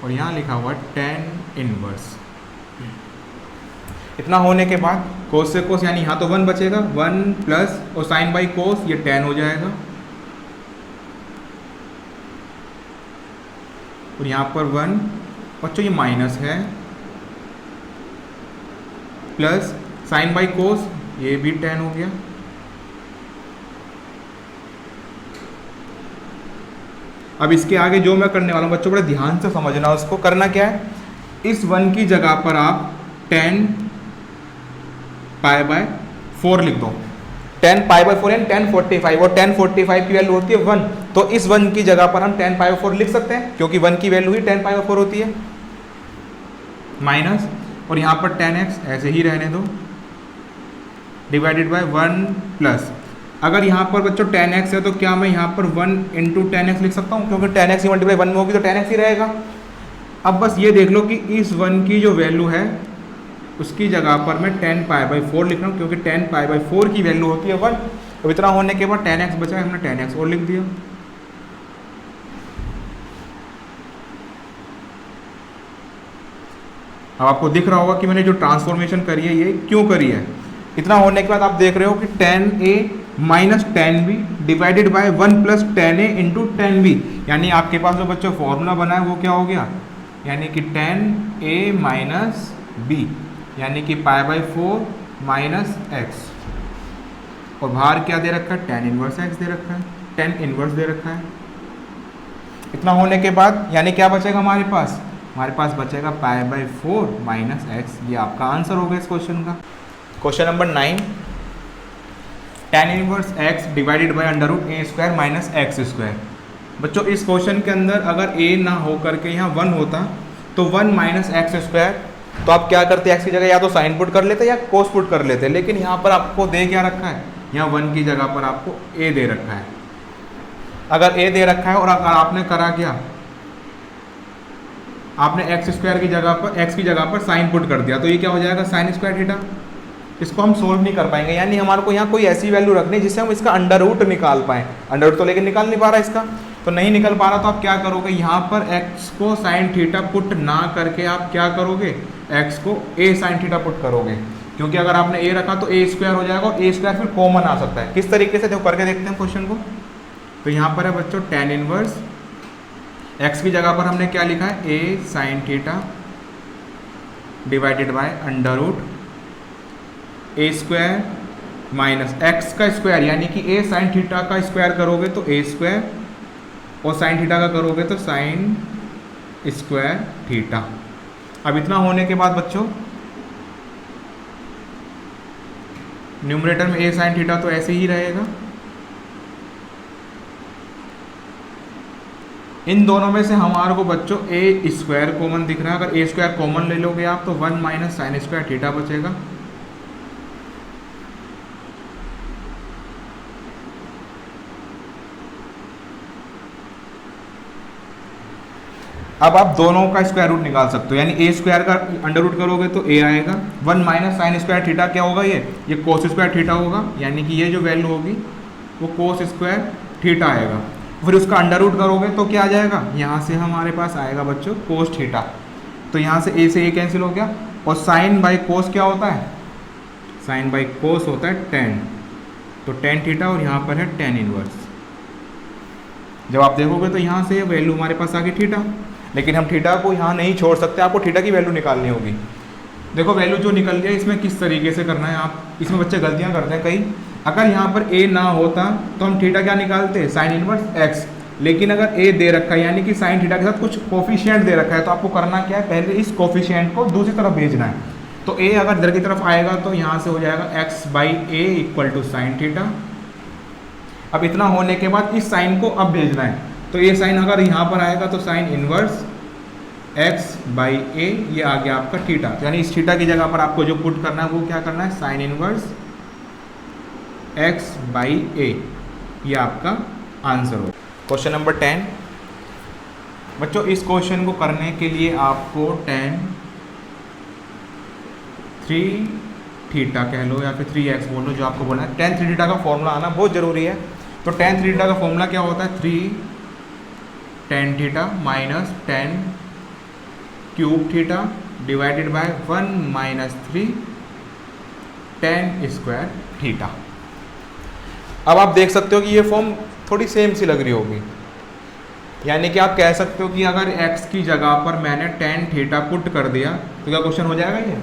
और यहाँ लिखा हुआ टेन इनवर्स। इतना होने के बाद कोस से कोस यानी यहाँ तो 1 बचेगा, 1 प्लस और साइन बाई कोस ये 10 हो जाएगा, और यहाँ पर 1 बच्चों ये माइनस है, प्लस साइन बाई कोस ये भी tan हो गया। अब इसके आगे जो मैं करने वाला हूँ बच्चों, बड़े ध्यान से समझना, उसको करना क्या है, इस 1 की जगह पर आप tan π/4 लिख दो। tan π/4 यानी tan 45, और tan 45 की वैल्यू होती है 1, तो इस 1 की जगह पर हम tan π/4 लिख सकते हैं, क्योंकि 1 की वैल्यू ही tan π/4 होती है, माइनस, और यहाँ पर tan x ऐसे ही रहने दो, डिवाइडेड बाय 1 प्लस, अगर यहाँ पर बच्चों tan x है तो क्या मैं यहाँ पर 1 इंटू tan x लिख सकता हूँ, क्योंकि tan x ही मल्टीप्लाई 1 में होगी तो tan x ही रहेगा। अब बस ये देख लो कि इस 1 की जो वैल्यू है उसकी जगह पर मैं tan π/4 लिख रहा हूँ, क्योंकि tan π/4 की वैल्यू होती है 1। अब इतना होने के बाद tan x बचा, हमने tan x और लिख दिया। अब आपको दिख रहा होगा कि मैंने जो ट्रांसफॉर्मेशन करी है ये क्यों करी है। इतना होने के बाद आप देख रहे हो कि tan a minus tan b divided by 1 plus tan a into tan b, यानी आपके पास जो बच्चों फॉर्मूला बना है वो क्या हो गया, यानी कि tan a माइनस b, यानी कि π/4 माइनस x, और बाहर क्या दे रखा है, tan इनवर्स x दे रखा है, tan इनवर्स दे रखा है। इतना होने के बाद यानी क्या बचेगा हमारे पास बचेगा π/4 माइनस x। ये आपका आंसर होगा इस क्वेश्चन का। Question number 9, tan inverse x divided by √a² minus x²। बच्चों इस क्वेश्चन के अंदर अगर a ना हो करके यहाँ 1 होता तो 1 माइनस x², तो आप क्या करते, x की जगह या तो साइन पुट कर लेते या कोस पुट कर लेते, लेकिन यहाँ पर आपको दे क्या रखा है, यहाँ 1 की जगह पर आपको a दे रखा है। अगर a दे रखा है और अगर आपने करा क्या, आपने x² की जगह पर x की जगह पर साइन पुट कर दिया, तो ये क्या हो जाएगा, sin² थीटा। इसको हम सोल्व नहीं कर पाएंगे, यानी हमारे को यहाँ कोई ऐसी वैल्यू रखनी जिससे हम इसका अंडर रूट निकाल पाएँ। अंडर रूट तो लेकिन निकाल नहीं पा रहा इसका, तो नहीं निकल पा रहा, तो आप क्या करोगे, यहाँ पर x को sin थीटा पुट ना करके आप क्या करोगे, x को a sin थीटा पुट करोगे, क्योंकि अगर आपने a रखा तो a² हो जाएगा, और a² फिर कॉमन आ सकता है। किस तरीके से, देखो करके देखते हैं क्वेश्चन को। तो यहाँ पर है बच्चों tan इनवर्स, x की जगह पर हमने क्या लिखा है, a sin theta divided by under root a² minus x का स्क्वायर, यानी कि a sin थीटा का स्क्वायर करोगे तो a², और sin थीटा का करोगे तो sin² थीटा। अब इतना होने के बाद बच्चों न्यूमरेटर में a sin थीटा तो ऐसे ही रहेगा। इन दोनों में से हमारे को बच्चों a² कॉमन दिख रहा है, अगर a² कॉमन ले लोगे आप तो 1 माइनस sin² थीटा बचेगा। अब आप दोनों का स्क्वायर रूट निकाल सकते हो, यानी a² का अंडर रूट करोगे तो a आएगा, 1 माइनस sin² थीटा क्या होगा, ये cos² थीटा होगा, यानी कि ये जो वैल्यू होगी वो cos² थीटा आएगा। फिर उसका अंडर रूट करोगे तो क्या आ जाएगा, यहाँ से हमारे पास आएगा बच्चों cos थीटा, तो यहाँ से a से a कैंसिल हो गया, और sin बाई cos क्या होता है, sin बाई cos होता है tan, तो tan थीटा, और यहाँ पर है tan इनवर्स। जब आप देखोगे तो यहाँ से वैल्यू हमारे पास आ गई थीटा, लेकिन हम थीटा को यहाँ नहीं छोड़ सकते, आपको थीटा की वैल्यू निकालनी होगी। देखो वैल्यू जो निकल गया, इसमें किस तरीके से करना है, आप इसमें बच्चे गलतियाँ करते हैं कई। अगर यहाँ पर a ना होता तो हम थीटा क्या निकालते, साइन इनवर्स x, लेकिन अगर a दे रखा है यानी कि साइन थीटा के साथ कुछ कोफिशिएंट दे रखा है, तो आपको करना क्या है, पहले इस कोफिशिएंट को दूसरी तरफ भेजना है। तो a अगर इधर की तरफ आएगा तो यहाँ से हो जाएगा x/a equal to sine theta. अब इतना होने के बाद इस साइन को अब भेजना है, तो ये साइन अगर यहाँ पर आएगा तो साइन इनवर्स x/a, ये आ गया आपका थीटा, यानी इस थीटा की जगह पर आपको जो पुट करना है वो क्या करना है, साइन इनवर्स x/a, ये आपका आंसर हो। क्वेश्चन नंबर 10 बच्चों, इस क्वेश्चन को करने के लिए आपको tan 3 थीटा कह लो या फिर 3x बोल लो, जो आपको बोलना है। tan 3 थीटा का फॉर्मूला आना बहुत ज़रूरी है। तो tan 3 थीटा का फॉर्मूला क्या होता है, 3 tan theta minus tan cube theta divided by 1 minus 3 tan square theta. अब आप देख सकते हो कि ये फॉर्म थोड़ी सेम सी लग रही होगी, यानी कि आप कह सकते हो कि अगर x की जगह पर मैंने tan थीटा पुट कर दिया तो क्या क्वेश्चन हो जाएगा ये,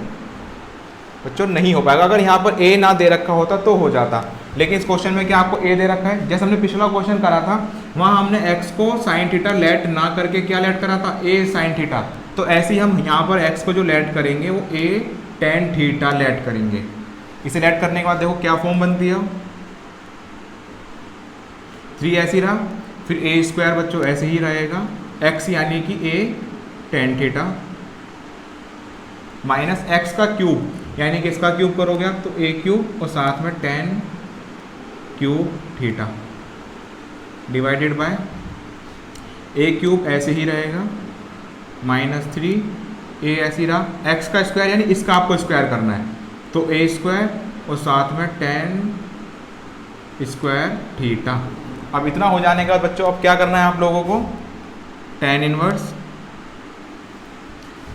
बच्चों नहीं हो पाएगा। अगर यहाँ पर ए ना दे रखा होता तो हो जाता, लेकिन इस क्वेश्चन में क्या आपको ए दे रखा है। जैसे हमने पिछला क्वेश्चन करा था, वहाँ हमने एक्स को साइन थीटा लेट ना करके क्या लेट करा था, ए साइन थीटा। तो ऐसे ही हम यहाँ पर एक्स को जो लेट करेंगे वो ए टेन थीटा लेट करेंगे। इसे लेट करने के बाद देखो क्या फॉर्म बनती है, 3 ऐसी रहा, फिर ए स्क्वायर बच्चों ऐसे ही रहेगा, एक्स यानी कि ए टेन थीटा माइनस एक्स का क्यूब, यानी कि इसका क्यूब करोगे आप तो ए क्यूब और साथ में 10 क्यूब थीटा डिवाइडेड बाय ए क्यूब ऐसे ही रहेगा -3 ए ऐसी रहा, एक्स का स्क्वायर यानी इसका आपको स्क्वायर करना है तो ए स्क्वायर और साथ में 10 स्क्वायर थीटा। अब इतना हो जाने के बाद बच्चों अब क्या करना है आप लोगों को, tan इनवर्स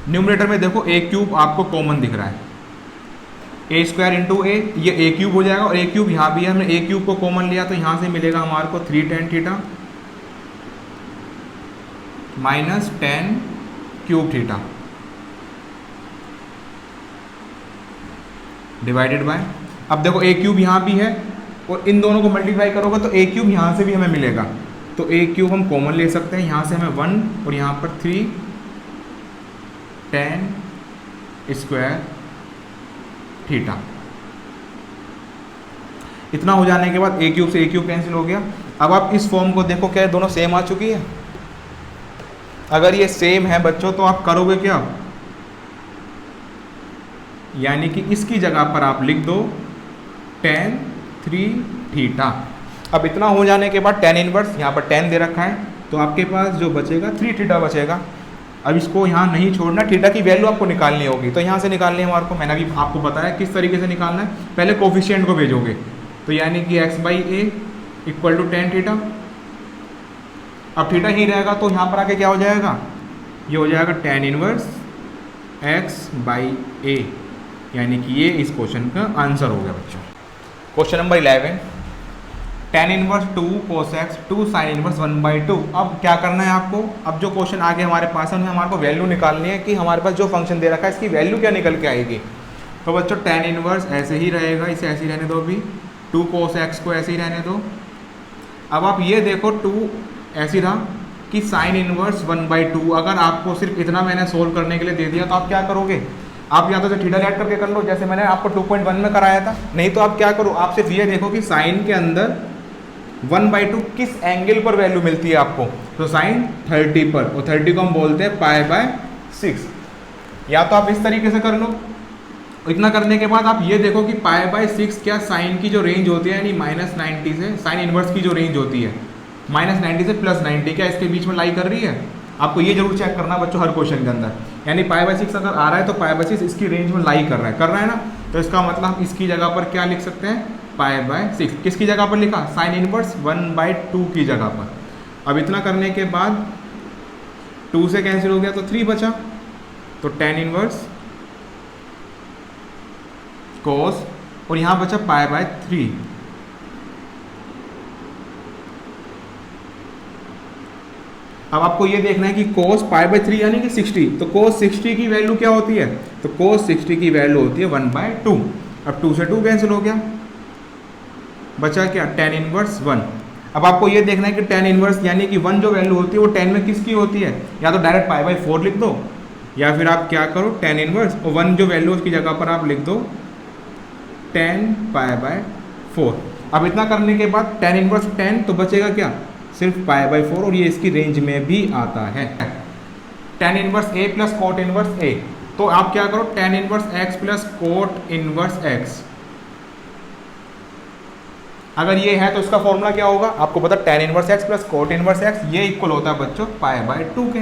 न्यूमरेटर में देखो ए क्यूब आपको कॉमन दिख रहा है, ए स्क्वायर इंटू ए, ये ए क्यूब हो जाएगा और ए क्यूब यहाँ भी है, हमने ए क्यूब को कॉमन लिया तो यहाँ से मिलेगा हमारे को 3 tan theta minus 10 cube theta divided bye, अब देखो ए क्यूब यहाँ भी है और इन दोनों को मल्टीप्लाई करोगे तो ए क्यूब यहाँ से भी हमें मिलेगा, तो ए क्यूब हम कॉमन ले सकते हैं, यहाँ से हमें 1 और यहाँ पर 3 10 स्क्वायर थीटा। इतना हो जाने के बाद ए क्यूब से ए क्यूब कैंसिल हो गया। अब आप इस फॉर्म को देखो क्या दोनों सेम आ चुकी है, अगर ये सेम है बच्चों तो आप करोगे क्या, यानी कि इसकी जगह पर आप लिख दो tan 3 थीटा। अब इतना हो जाने के बाद tan इनवर्स यहाँ पर 10 दे रखा है तो आपके पास जो बचेगा 3 थीटा बचेगा। अब इसको यहाँ नहीं छोड़ना, थीटा की वैल्यू आपको निकालनी होगी तो यहाँ से निकालनी है हमारे को, मैंने अभी आपको बताया किस तरीके से निकालना है। पहले कोफिशिएंट को भेजोगे तो यानी कि x/a equal to tan theta, अब थीटा ही रहेगा तो यहाँ पर आके क्या हो जाएगा, ये हो जाएगा tan इनवर्स x/a, यानी कि ये इस क्वेश्चन का आंसर हो गया बच्चों। Question number 11, tan inverse 2 cos x 2 sin inverse 1/2। अब क्या करना है आपको, अब जो क्वेश्चन आगे हमारे पास है उनमें हमारे को वैल्यू निकालनी है कि हमारे पास जो फंक्शन दे रखा है इसकी वैल्यू क्या निकल के आएगी। तो बच्चों tan इनवर्स ऐसे ही रहेगा, इसे ऐसे ही रहने दो, अभी 2 cos x को ऐसे ही रहने दो। अब आप ये देखो 2 ऐसी रहा कि sin इनवर्स 1/2, अगर आपको सिर्फ इतना मैंने सोल्व करने के लिए दे दिया तो आप क्या करोगे, आप या तो थीटा लेट करके कर लो जैसे मैंने आपको 2.1 में कराया था, नहीं तो आप क्या करो, आप सिर्फ ये देखो कि साइन के अंदर 1/2 किस एंगल पर वैल्यू मिलती है आपको, तो साइन 30 पर, और 30 को हम बोलते हैं π/6। या तो आप इस तरीके से कर लो, इतना करने के बाद आप ये देखो कि π/6 क्या साइन की जो रेंज होती है यानी -90 से, साइन इनवर्स की जो रेंज होती है -90 से +90 क्या इसके बीच में लाई कर रही है। आपको ये जरूर चेक करना बच्चों हर क्वेश्चन के अंदर, यानी π/6 अगर आ रहा है तो π/6 इसकी रेंज में लाई कर रहा है ना, तो इसका मतलब हम इसकी जगह पर क्या लिख सकते हैं, π/6। किसकी जगह पर लिखा, साइन इनवर्स 1/2 की जगह पर। अब इतना करने के बाद 2 से कैंसिल हो गया तो 3 बचा, तो tan इनवर्स cos और यहाँ बचा π/3। अब आपको ये देखना है कि cos π/3 यानी कि 60, तो cos 60 की वैल्यू क्या होती है, तो cos 60 की वैल्यू होती है 1/2। अब 2 से 2 कैंसिल हो गया, बचा क्या, tan इनवर्स 1। अब आपको ये देखना है कि tan इनवर्स यानी कि 1 जो वैल्यू होती है वो 10 में किसकी होती है, या तो डायरेक्ट π/4 लिख दो या फिर आप क्या करो tan इनवर्स और 1 जो वैल्यू उसकी जगह पर आप लिख दो tan π/4। अब इतना करने के बाद tan इनवर्स 10 तो बचेगा क्या, सिर्फ π/4, और ये इसकी रेंज में भी आता है। tan inverse a plus cot inverse a, तो आप क्या करो tan inverse x plus cot inverse x, अगर ये है तो इसका फॉर्मूला क्या होगा आपको पता, tan inverse x plus cot inverse x ये इक्वल होता है बच्चों π/2 के।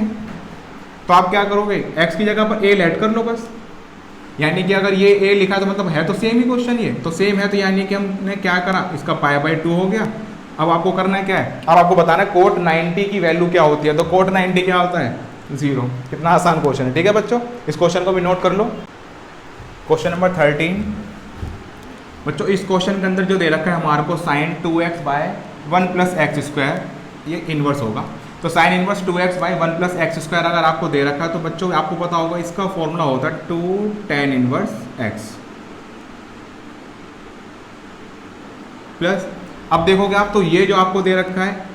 तो आप क्या करोगे, x की जगह पर a लेट कर लो बस, यानी कि अगर ये a लिखा तो मतलब है तो सेम ही क्वेश्चन, ये तो सेम है तो यानी कि हमने क्या करा, इसका π/2 हो गया। अब आपको करना है क्या है, अब आपको बताना है कोट 90 की वैल्यू क्या होती है, तो कोट 90 क्या होता है, 0। कितना आसान क्वेश्चन है, ठीक है बच्चों, इस क्वेश्चन को भी नोट कर लो। क्वेश्चन नंबर 13 बच्चों, इस क्वेश्चन के अंदर जो दे रखा है हमारे को sin 2x/1 + x², ये इन्वर्स होगा, तो sin इनवर्स 2x/1 + x² अगर आपको दे रखा है तो बच्चों आपको पता होगा इसका फॉर्मूला होता है 2 tan इनवर्स x। प्लस अब देखोगे आप तो ये जो आपको दे रखा है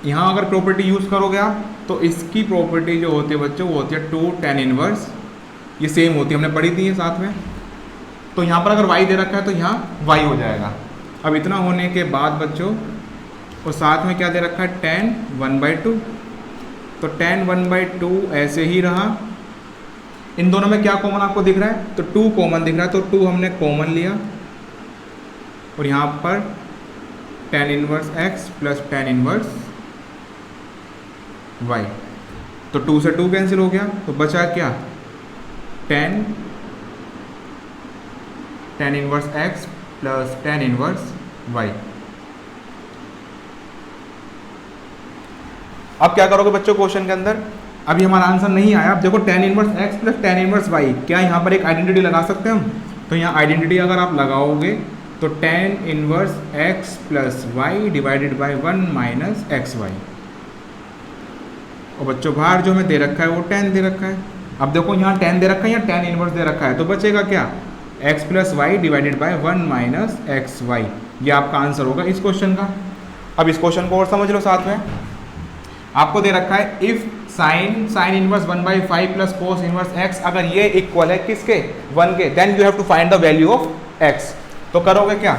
यहाँ अगर प्रॉपर्टी यूज़ करोगे आप तो इसकी प्रॉपर्टी जो होती है बच्चों वो होती है 2 tan इनवर्स, ये सेम होती है, हमने पढ़ी थी ये साथ में। तो यहाँ पर अगर y दे रखा है तो यहाँ y हो जाएगा। अब इतना होने के बाद बच्चों और साथ में क्या दे रखा है tan 1/2, तो tan 1/2 ऐसे ही रहा। इन दोनों में क्या कॉमन आपको दिख रहा है, तो 2 कॉमन दिख रहा है, तो 2 हमने कॉमन लिया और यहाँ पर tan inverse x plus tan inverse y, तो 2 से 2 कैंसिल हो गया, तो बचा क्या tan inverse x plus tan inverse y। अब क्या करोगे बच्चों क्वेश्चन के अंदर, अभी हमारा आंसर नहीं आया। अब देखो tan inverse x plus tan inverse y, क्या यहाँ पर एक आइडेंटिटी लगा सकते हैं हम? तो यहाँ आइडेंटिटी अगर आप लगाओगे तो tan inverse x plus y divided by 1 minus X Y, और बच्चों बाहर जो हमें दे रखा है वो tan दे रखा है। अब देखो यहाँ tan दे रखा है, यहाँ tan इनवर्स दे रखा है, तो बचेगा क्या x plus Y divided by 1 minus X Y, ये आपका आंसर होगा इस क्वेश्चन का। अब इस क्वेश्चन को और समझ लो साथ में, आपको दे रखा है if sine inverse 1/5 plus cos inverse x, अगर ये इक्वल है किसके 1 के, then you have to find the value of x। तो करोगे क्या,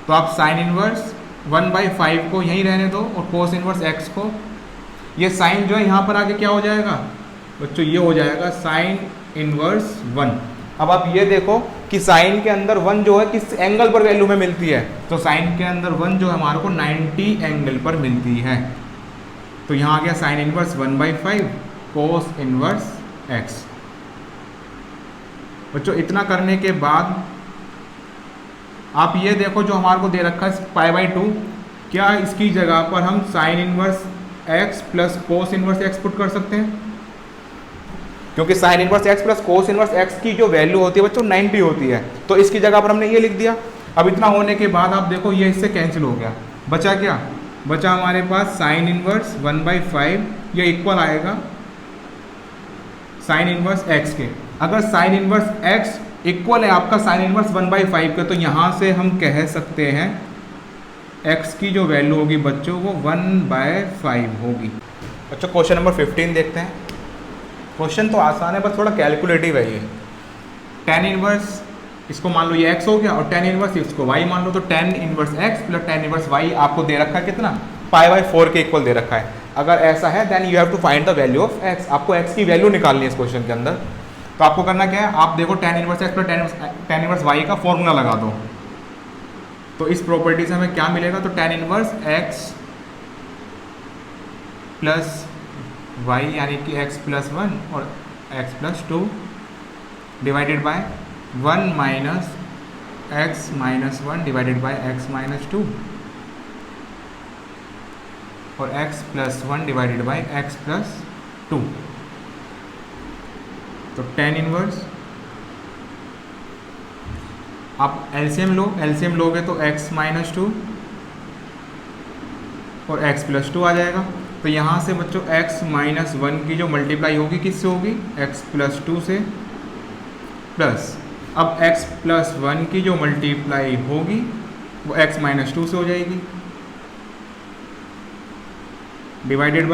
तो आप साइन इनवर्स 1/5 को यहीं रहने दो और कोस इनवर्स x को, ये साइन जो है यहाँ पर आके क्या हो जाएगा बच्चों, ये हो जाएगा साइन इनवर्स 1। अब आप ये देखो कि साइन के अंदर 1 जो है किस एंगल पर वैल्यू में मिलती है, तो साइन के अंदर 1 जो है हमारे को 90 एंगल पर मिलती है। तो यहाँ आ गया साइन इनवर्स 1/5 कोस इनवर्स x। बच्चों इतना करने के बाद आप ये देखो जो हमारे को दे रखा है π/2, क्या इसकी जगह पर हम sign inverse x plus cos inverse x put कर सकते हैं, क्योंकि sign inverse x plus cos inverse x की जो वैल्यू होती है बच्चों 90 होती है, तो इसकी जगह पर हमने ये लिख दिया। अब इतना होने के बाद आप देखो ये इससे कैंसिल हो गया, बचा क्या, बचा हमारे पास साइन इनवर्स 1/5, ये इक्वल आएगा साइन इनवर्स x के। अगर साइन इनवर्स x इक्वल है आपका साइन इनवर्स 1/5 के, तो यहाँ से हम कह सकते हैं x की जो वैल्यू होगी बच्चों वो 1/5 होगी। बच्चों क्वेश्चन नंबर 15 देखते हैं। क्वेश्चन तो आसान है बस थोड़ा कैलकुलेटिव है ये। tan इनवर्स इसको मान लो ये x हो गया और tan इनवर्स इसको y मान लो, तो tan inverse x plus tan inverse y आपको दे रखा है कितना π/4 के इक्वल दे रखा है। अगर ऐसा है then you have to find the value of x, आपको x की वैल्यू निकालनी है इस क्वेश्चन के अंदर। तो आपको करना क्या है, आप देखो tan inverse x plus tan inverse y का फॉर्मूला लगा दो, तो इस प्रॉपर्टी से हमें क्या मिलेगा, तो tan inverse x plus y यानी कि x प्लस 1 और x plus 2 divided by 1 minus x minus 1 divided by x minus 2 और x plus 1 divided by x plus 2। तो tan इनवर्स आप एलसीएम लो, एलसीएम लोगे तो x माइनस 2 और x प्लस 2 आ जाएगा। तो यहाँ से बच्चों x माइनस 1 की जो मल्टीप्लाई होगी किससे होगी, x प्लस 2 से, प्लस अब x प्लस 1 की जो मल्टीप्लाई होगी वो x माइनस 2 से हो जाएगी, डिवाइडेड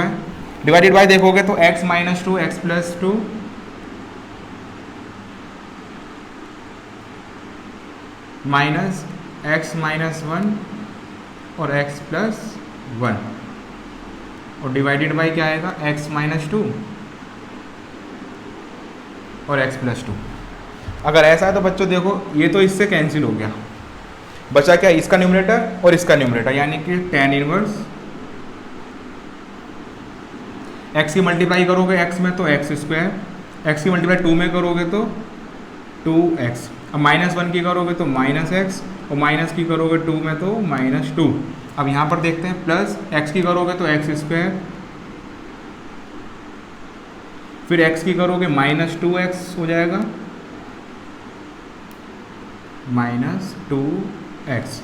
बाय देखोगे तो x minus 2 x plus 2 minus x minus 1 और x प्लस 1 और डिवाइडेड बाय क्या आएगा x माइनस 2 और x प्लस 2। अगर ऐसा है तो बच्चों देखो ये तो इससे कैंसिल हो गया, बचा क्या इसका न्यूमरेटर और इसका न्यूमरेटर, यानी कि tan इनवर्स x की मल्टीप्लाई करोगे x में तो x स्क्वायर, x की मल्टीप्लाई 2 में करोगे तो 2x, अब माइनस 1 की करोगे तो माइनस x और माइनस की करोगे 2 में तो माइनस 2। अब यहाँ पर देखते हैं प्लस x की करोगे तो x स्क्वायर, फिर x की करोगे माइनस 2x हो जाएगा माइनस 2x,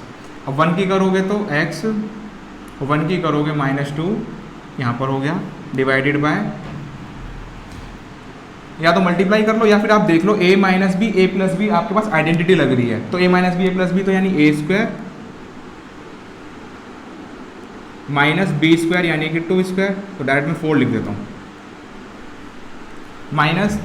अब 1 की करोगे तो x और 1 की करोगे माइनस 2, यहाँ पर हो गया डिवाइडेड बाय, या तो मल्टीप्लाई कर लो या फिर आप देख लो a minus B A plus B आपके पास आइडेंटिटी लग रही है, तो a minus B A plus B तो यानी a square minus B square यानी कि 2 स्क्वायर, तो डायरेक्ट मैं 4 लिख देता हूँ माइनस।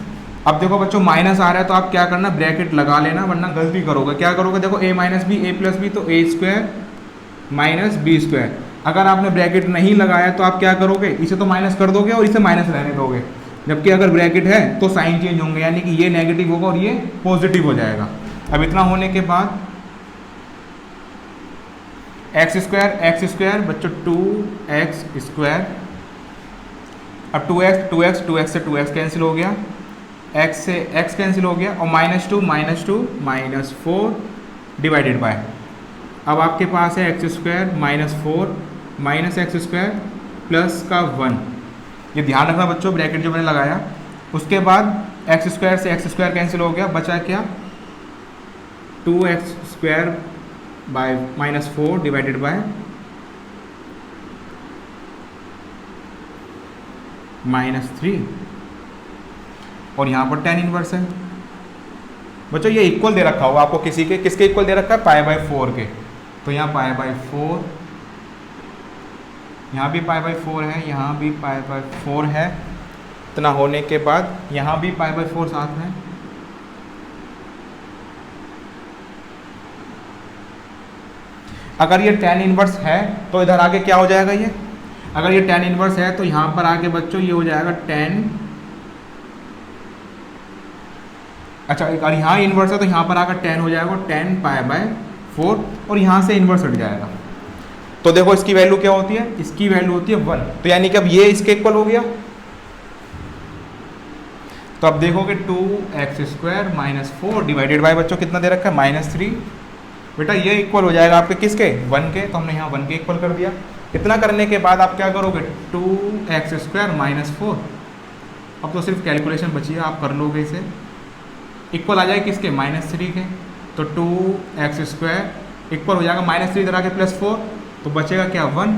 अब देखो बच्चों माइनस आ रहा है तो आप क्या करना, ब्रैकेट लगा लेना, वरना गलती करोगे। क्या करोगे, देखो a minus B A plus B, तो A square minus B square. अगर आपने ब्रैकेट नहीं लगाया तो आप क्या करोगे, इसे तो माइनस कर दोगे और इसे माइनस रहने दोगे, जबकि अगर ब्रैकेट है तो साइन चेंज होंगे, यानी कि ये नेगेटिव होगा और ये पॉजिटिव हो जाएगा। अब इतना होने के बाद एक्स स्क्वायर बच्चों 2x स्क्वायर, अब 2x से 2x कैंसिल हो गया, x से x कैंसिल हो गया, और माइनस 4 डिवाइडेड बाय, अब आपके पास है x square minus 4 minus x square plus का 1। ये ध्यान रखना बच्चों ब्रैकेट जो मैंने लगाया। उसके बाद एक्स स्क्वायर से एक्स स्क्वायर कैंसिल हो गया, बचा क्या 2x square by minus 4 divided by -3, और यहाँ पर tan इनवर्स है। बच्चों ये इक्वल दे रखा होगा आपको किसी के, किसके इक्वल दे रखा है, π/4 के, तो यहाँ π/4, यहाँ भी π/4 है, यहाँ भी π/4 है। इतना होने के बाद यहाँ भी π/4 साथ में, अगर ये tan इनवर्स है तो इधर आगे क्या हो जाएगा, ये अगर ये tan इनवर्स है तो यहाँ पर आगे बच्चों ये हो जाएगा tan, अच्छा अगर यहाँ इन्वर्स है तो यहाँ पर आकर tan हो जाएगा tan π/4, और यहाँ से इन्वर्स हट जाएगा। तो देखो इसकी वैल्यू क्या होती है, इसकी वैल्यू होती है 1, तो यानी कि अब ये इसके इक्वल हो गया। तो अब देखोगे 2x square minus 4 divided by बच्चों कितना दे रखा है -3, बेटा ये इक्वल हो जाएगा आपके किसके, 1 के, तो हमने यहाँ 1 के इक्वल कर दिया। इतना करने के बाद आप क्या करोगे, 2x स्क्वायर माइनस 4, अब तो सिर्फ कैलकुलेशन बची है, आप कर लोगे इसे, इक्वल आ जाए किसके, -3 के, तो 2x स्क्वायर इक्वल हो जाएगा -3 इधर आके +4, तो बचेगा क्या 1,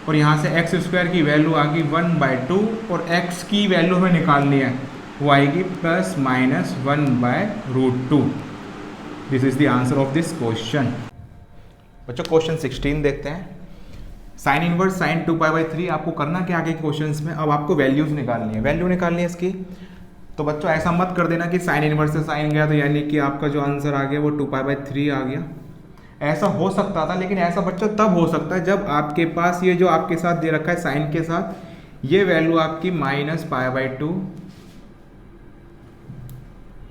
और यहाँ से x स्क्वायर की वैल्यू आ गई 1/2, और x की वैल्यू हमें निकालनी है, वो आएगी +-1/√2। This is the answer of this question. बच्चों क्वेश्चन 16 देखते हैं। साइन इनवर्स साइन 2π/3 आपको करना क्या आगे क्वेश्चंस में, अब आपको वैल्यूज निकालनी है, वैल्यू निकालनी है इसकी। तो बच्चों ऐसा मत कर देना कि साइन इनवर्स से साइन गया तो यानी कि आपका जो आंसर आ गया वो 2π/3 आ गया। ऐसा हो सकता था, लेकिन ऐसा बच्चों तब हो सकता है जब आपके पास ये जो आपके साथ दे रखा है साइन के साथ ये वैल्यू आपकी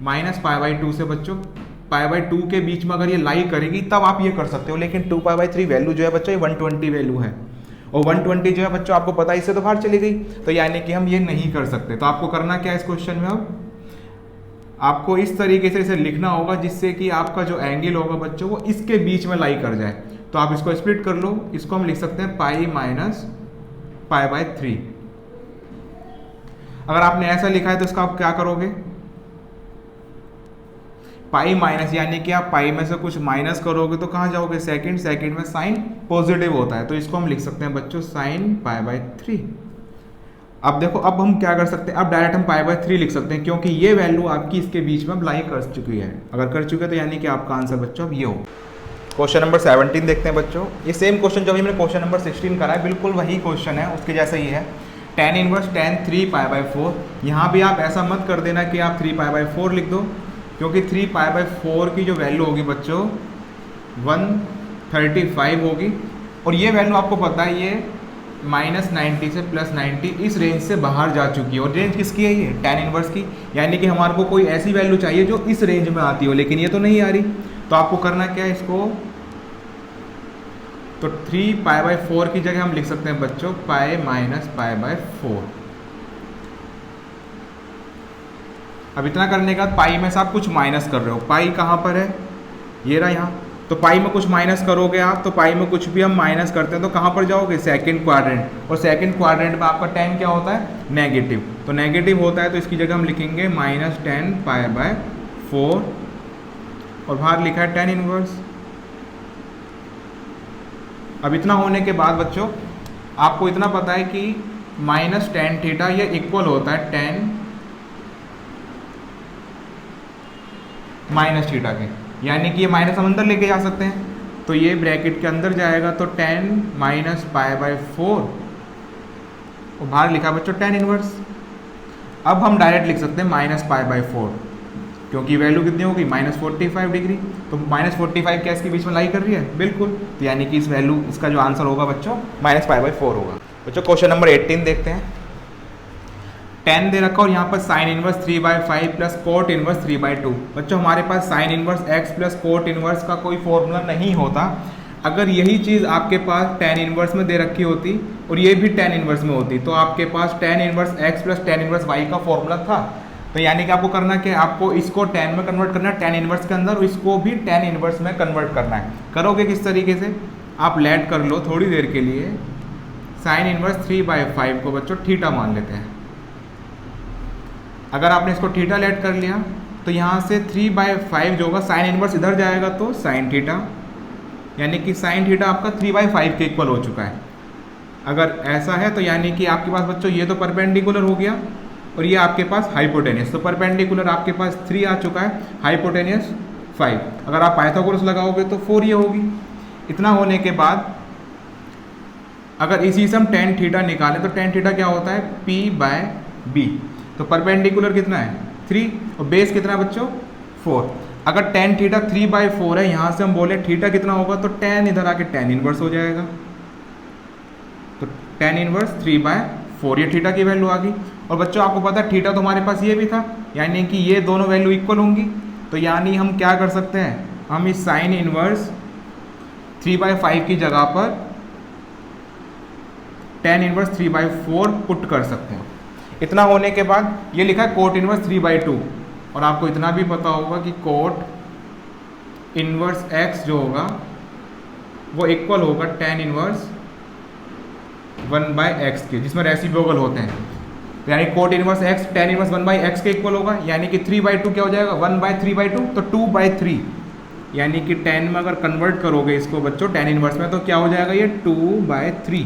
-π/2 से बच्चों π/2 के बीच में अगर ये लाई करेगी तब आप ये कर सकते हो, लेकिन 2π/3 वैल्यू जो है बच्चों ये 120 वैल्यू है, और 120 जो है बच्चों आपको पता है इससे तो बाहर चली गई, तो यानी कि हम ये नहीं कर सकते। तो आपको करना क्या है इस क्वेश्चन में, अब आपको इस तरीके से इसे लिखना होगा जिससे कि आपका जो एंगल होगा बच्चों वो इसके बीच में लाई कर जाए। तो आप इसको स्प्लिट कर लो, इसको हम लिख सकते हैं π-π/3। अगर आपने ऐसा लिखा है तो इसका आप क्या करोगे, पाई माइनस, यानी कि आप पाई में से कुछ माइनस करोगे तो कहाँ जाओगे, सेकंड में साइन पॉजिटिव होता है, तो इसको हम लिख सकते हैं बच्चों sin π/3। अब देखो अब हम क्या कर सकते हैं, अब डायरेक्ट हम π/3 लिख सकते हैं, क्योंकि ये वैल्यू आपकी इसके बीच में लाई कर चुकी है। अगर कर चुके तो यानी कि आपका आंसर बच्चों अब ये हो। क्वेश्चन नंबर 17 देखते हैं बच्चों। ये सेम क्वेश्चन जो हमने क्वेश्चन नंबर 16 करा है बिल्कुल वही क्वेश्चन है, उसके जैसा ही है। tan इनवर्स tan 3π/4, यहाँ भी आप ऐसा मत कर देना कि आप 3π/4 लिख दो, क्योंकि 3π/4 की जो वैल्यू होगी बच्चों 135 होगी, और ये वैल्यू आपको पता है ये -90 से +90 इस रेंज से बाहर जा चुकी है, और रेंज किसकी है, ये tan इनवर्स की, यानी कि हमारे को कोई ऐसी वैल्यू चाहिए जो इस रेंज में आती हो, लेकिन ये तो नहीं आ रही। तो आपको करना क्या है इसको, तो 3π/4 की जगह हम लिख सकते हैं बच्चों π-π/4। अब इतना करने के बाद पाई में से आप कुछ माइनस कर रहे हो, पाई कहाँ पर है, ये रहा यहाँ, तो पाई में कुछ माइनस करोगे आप, तो पाई में कुछ भी हम माइनस करते हैं तो कहाँ पर जाओगे, सेकंड क्वाड्रेंट, और सेकंड क्वाड्रेंट में आपका tan क्या होता है, नेगेटिव, तो नेगेटिव होता है तो इसकी जगह हम लिखेंगे -10 π/4, और बाहर लिखा है tan इनवर्स। अब इतना होने के बाद बच्चों आपको इतना पता है कि -tan थीटा ये इक्वल होता है tan -θ के, यानी कि ये माइनस हम अंदर लेके जा सकते हैं, तो ये ब्रैकेट के अंदर जाएगा तो 10 माइनस पाई बाई 4 और बाहर लिखा बच्चों tan इनवर्स। अब हम डायरेक्ट लिख सकते हैं माइनस पाई बाई 4 क्योंकि वैल्यू कितनी होगी -45 डिग्री, तो -45 क्या इसके बीच में लाई कर रही है, बिल्कुल। तो यानी कि इस वैल्यू इसका जो आंसर होगा बच्चों माइनस पाई बाई 4 होगा। बच्चों क्वेश्चन नंबर 18 देखते हैं। 10 दे रखा और यहाँ पर sine inverse 3/5 plus cot inverse 3/2। बच्चों हमारे पास sine inverse x plus cot inverse का कोई फॉर्मूला नहीं होता। अगर यही चीज़ आपके पास tan इनवर्स में दे रखी होती और ये भी tan इनवर्स में होती तो आपके पास tan inverse x plus tan inverse y का फॉर्मूला था। तो यानी कि आपको करना क्या, आपको इसको tan में कन्वर्ट करना है tan इनवर्स के अंदर और इसको भी tan इनवर्स में कन्वर्ट करना है। करोगे किस तरीके से, आप लेट कर लो थोड़ी देर के लिए। साइन इनवर्स 3/5 को बच्चों थीटा मान लेते हैं। अगर आपने इसको थीटा लेट कर लिया तो यहाँ से 3/5 जो होगा साइन इनवर्स इधर जाएगा तो साइन थीटा, यानी कि साइन थीटा आपका 3/5 के इक्वल हो चुका है। अगर ऐसा है तो यानी कि आपके पास बच्चों ये तो परपेंडिकुलर हो गया और ये आपके पास हाइपोटेनियस, तो परपेंडिकुलर आपके पास 3 आ चुका है, हाइपोटेनियस 5। अगर आप पाइथागोरस लगाओगे तो 4 ये होगी। इतना होने के बाद अगर इसी से हम tan थीटा निकालें तो tan थीटा क्या होता है p/b। तो परपेंडिकुलर कितना है 3 और बेस कितना है बच्चों 4। अगर tan थीटा 3/4 है, यहाँ से हम बोले थीटा कितना होगा तो tan इधर आके tan इनवर्स हो जाएगा। तो tan इनवर्स 3/4 ये थीटा की वैल्यू आ गई। और बच्चों आपको पता है थीटा तो हमारे पास ये भी था, यानी कि ये दोनों वैल्यू इक्वल होंगी। तो यानी हम क्या कर सकते हैं, हम इस साइन इनवर्स 3/5 की जगह पर tan इनवर्स 3/4 पुट कर सकते हैं। इतना होने के बाद ये लिखा है कोट इनवर्स 3/2 और आपको इतना भी पता होगा कि कोट इनवर्स x जो होगा वो इक्वल होगा tan इनवर्स 1/x के, जिसमें रेसिप्रोकल होते हैं। तो यानी cot inverse x tan inverse 1/x के इक्वल होगा, यानी कि 3/2 क्या हो जाएगा 1/3/2 तो 2/3, यानी कि tan में अगर कन्वर्ट करोगे इसको बच्चों tan इनवर्स में तो क्या हो जाएगा ये 2/3।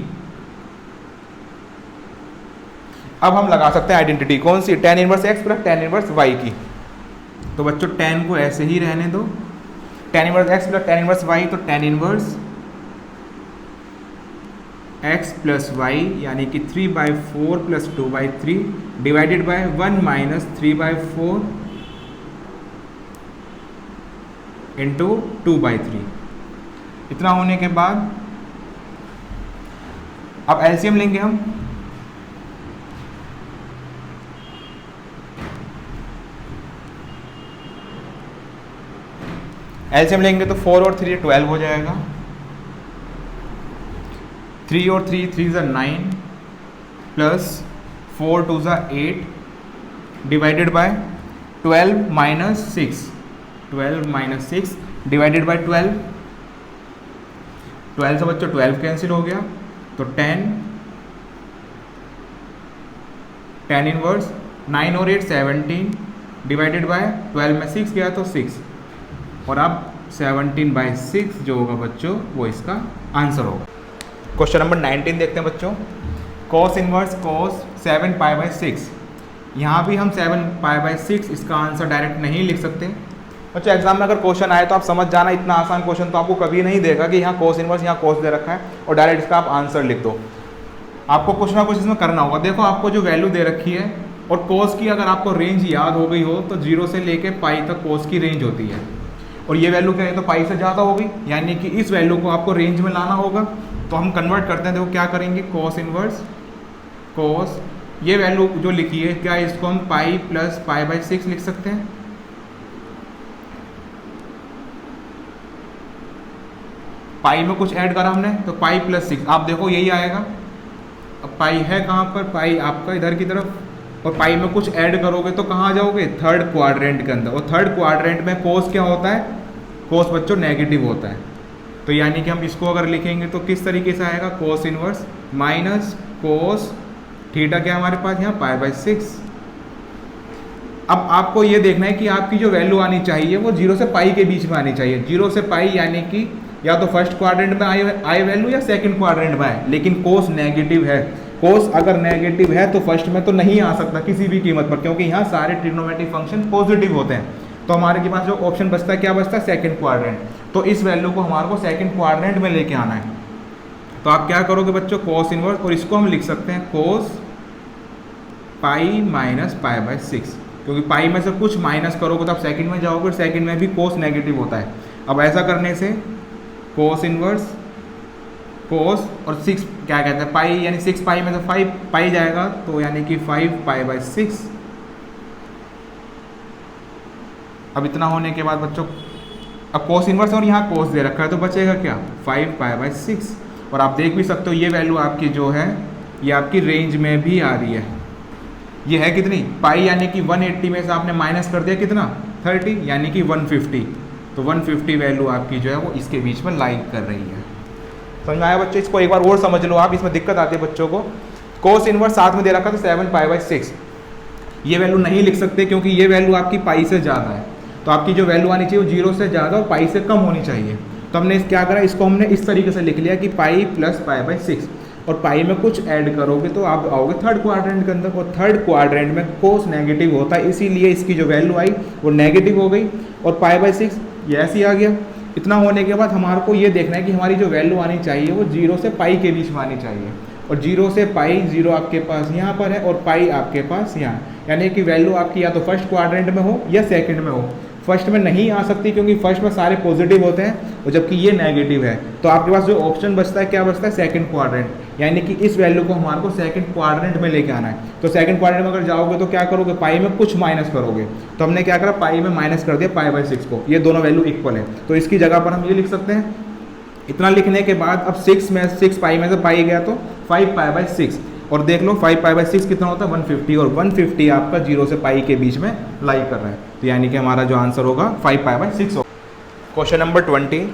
अब हम लगा सकते हैं आइडेंटिटी, कौन सी, tan inverse x plus tan inverse y की। तो बच्चों tan को ऐसे ही रहने दो, tan inverse x plus tan inverse y, तो tan inverse x plus y यानी कि 3/4 plus 2/3 divided by 1 minus 3/4 into 2/3। इतना होने के बाद अब एलसीएम लेंगे हम। एलसीएम लेंगे तो 4 और 3 12 हो जाएगा, 3 और 3 3 ज़ा 9 प्लस 4 2 ज़ा 8 divided by 12 minus 6, 12 minus 6 divided by 12। 12 से बच्चों 12 कैंसिल हो गया तो 10 tan इनवर्स 9 और 8 17 डिवाइडेड बाय 12 में 6 गया तो 6 और अब 17/6 जो होगा बच्चों वो इसका आंसर होगा। क्वेश्चन नंबर 19 देखते हैं बच्चों। cos इनवर्स cos 7π/6, यहाँ भी हम 7π/6 इसका आंसर डायरेक्ट नहीं लिख सकते बच्चों। एग्जाम में अगर क्वेश्चन आए तो आप समझ जाना, इतना आसान क्वेश्चन तो आपको कभी नहीं देगा कि यहाँ cos इनवर्स यहाँ cos दे रखा है और डायरेक्ट इसका आप आंसर लिख दो। आपको कुछ ना कुछ इसमें करना होगा। देखो आपको जो वैल्यू दे रखी है और cos की अगर आपको रेंज याद हो गई हो तो 0 से लेके पाई तक cos की रेंज होती है और ये वैल्यू क्या है तो पाई से ज़्यादा होगी, यानी कि इस वैल्यू को आपको रेंज में लाना होगा। तो हम कन्वर्ट करते हैं, देखो क्या करेंगे, cos इनवर्स cos ये वैल्यू जो लिखी है क्या इसको हम पाई प्लस π/6 लिख सकते हैं। पाई में कुछ ऐड करा हमने तो पाई प्लस 6, आप देखो यही आएगा। अब पाई है कहाँ पर, पाई आपका इधर की तरफ, और पाई में कुछ ऐड करोगे तो कहाँ जाओगे, थर्ड क्वाड्रेंट के अंदर। और थर्ड क्वाड्रेंट में कोस क्या होता है, कोस बच्चों नेगेटिव होता है। तो यानी कि हम इसको अगर लिखेंगे तो किस तरीके से आएगा, cos inverse minus cos theta क्या हमारे पास यहाँ π/6। अब आपको ये देखना है कि आपकी जो वैल्यू आनी चाहिए वो 0 से पाई के बीच में आनी चाहिए। 0 से पाई यानी कि या तो फर्स्ट क्वाड्रेंट में आए वैल्यू या सेकंड क्वाड्रेंट में आए, लेकिन कोस नेगेटिव है। कोस अगर नेगेटिव है तो फर्स्ट में तो नहीं आ सकता किसी भी कीमत पर, क्योंकि यहाँ सारे ट्रिग्नोमेट्रिक फंक्शन पॉजिटिव होते हैं। तो हमारे के पास जो ऑप्शन बचता है क्या बचता है, सेकंड क्वाड्रेंट। तो इस वैल्यू को हमारे को सेकंड क्वाड्रेंट में लेके आना है। तो आप क्या करोगे बच्चों, कोस इनवर्स, और इसको हम लिख सकते हैं कोस पाई माइनस पाई बाय 6, क्योंकि पाई में से कुछ माइनस करोगे तो आप सेकंड में जाओगे, सेकंड में भी कोस नेगेटिव होता है। अब ऐसा करने से कोस इनवर्स कोस और 6 क्या कहते हैं पाई, यानी 6 पाई में से 5 पाई जाएगा, तो यानी कि 5 पाई बाय 6। अब इतना होने के बाद बच्चों अब कोस इनवर्स और यहाँ कोस दे रखा है तो बचेगा क्या, 5 पाई बाय 6। और आप देख भी सकते हो ये वैल्यू आपकी जो है ये आपकी रेंज में भी आ रही है। ये है कितनी पाई, यानी कि 180 में से आपने माइनस कर दिया कितना 30, यानी कि 150। तो 150 वैल्यू आपकी जो है वो इसके बीच में लाई कर रही है। समझ में आया बच्चों? इसको एक बार और समझ लो आप, इसमें दिक्कत आती है बच्चों को। कोस इनवर्स साथ में दे रखा तो 7 पाई बाय 6, ये वैल्यू नहीं लिख सकते क्योंकि ये वैल्यू आपकी पाई से ज़्यादा है। तो आपकी जो वैल्यू आनी चाहिए वो 0 से ज़्यादा और पाई से कम होनी चाहिए। तो हमने क्या करा, इसको हमने इस तरीके से लिख लिया कि पाई प्लस पाई बाय 6, और पाई में कुछ ऐड करोगे तो आप आओगे थर्ड क्वाड्रेंट के अंदर, और थर्ड क्वाड्रेंट में कोस नेगेटिव होता है, इसीलिए इसकी जो वैल्यू आई वो नेगेटिव हो गई, और पाई बाय 6 ये ऐसे ही आ गया। इतना होने के बाद हमारे को ये देखना है कि हमारी जो वैल्यू आनी चाहिए वो 0 से पाई के बीच में आनी चाहिए, और 0 से पाई 0 आपके पास यहाँ पर है और पाई आपके पास यहाँ, यानी कि वैल्यू आपकी या तो फर्स्ट क्वाड्रेंट में हो या सेकंड में हो। फर्स्ट में नहीं आ सकती क्योंकि फर्स्ट में सारे पॉजिटिव होते हैं और जबकि ये नेगेटिव है। तो आपके पास जो ऑप्शन बचता है क्या बचता है, सेकंड क्वाड्रेंट, यानी कि इस वैल्यू को हमारे को सेकंड क्वाड्रेंट में लेके आना है। तो सेकंड क्वाड्रेंट में अगर जाओगे तो क्या करोगे, पाई में कुछ माइनस करोगे। तो हमने क्या करा, पाई में माइनस कर दिया पाई बाय 6 को, ये दोनों वैल्यू इक्वल है। तो इसकी जगह पर हम ये लिख सकते हैं। इतना लिखने के बाद अब 6 पाई में से पाई गया तो 5 पाई बाय 6, और देख लो 5 पाई बाय 6 कितना होता है 150, और 150 आपका 0 से पाई के बीच में लाई कर रहा है। तो यानी कि हमारा जो आंसर होगा 5 पाई बाय 6 होगा। Question number 20,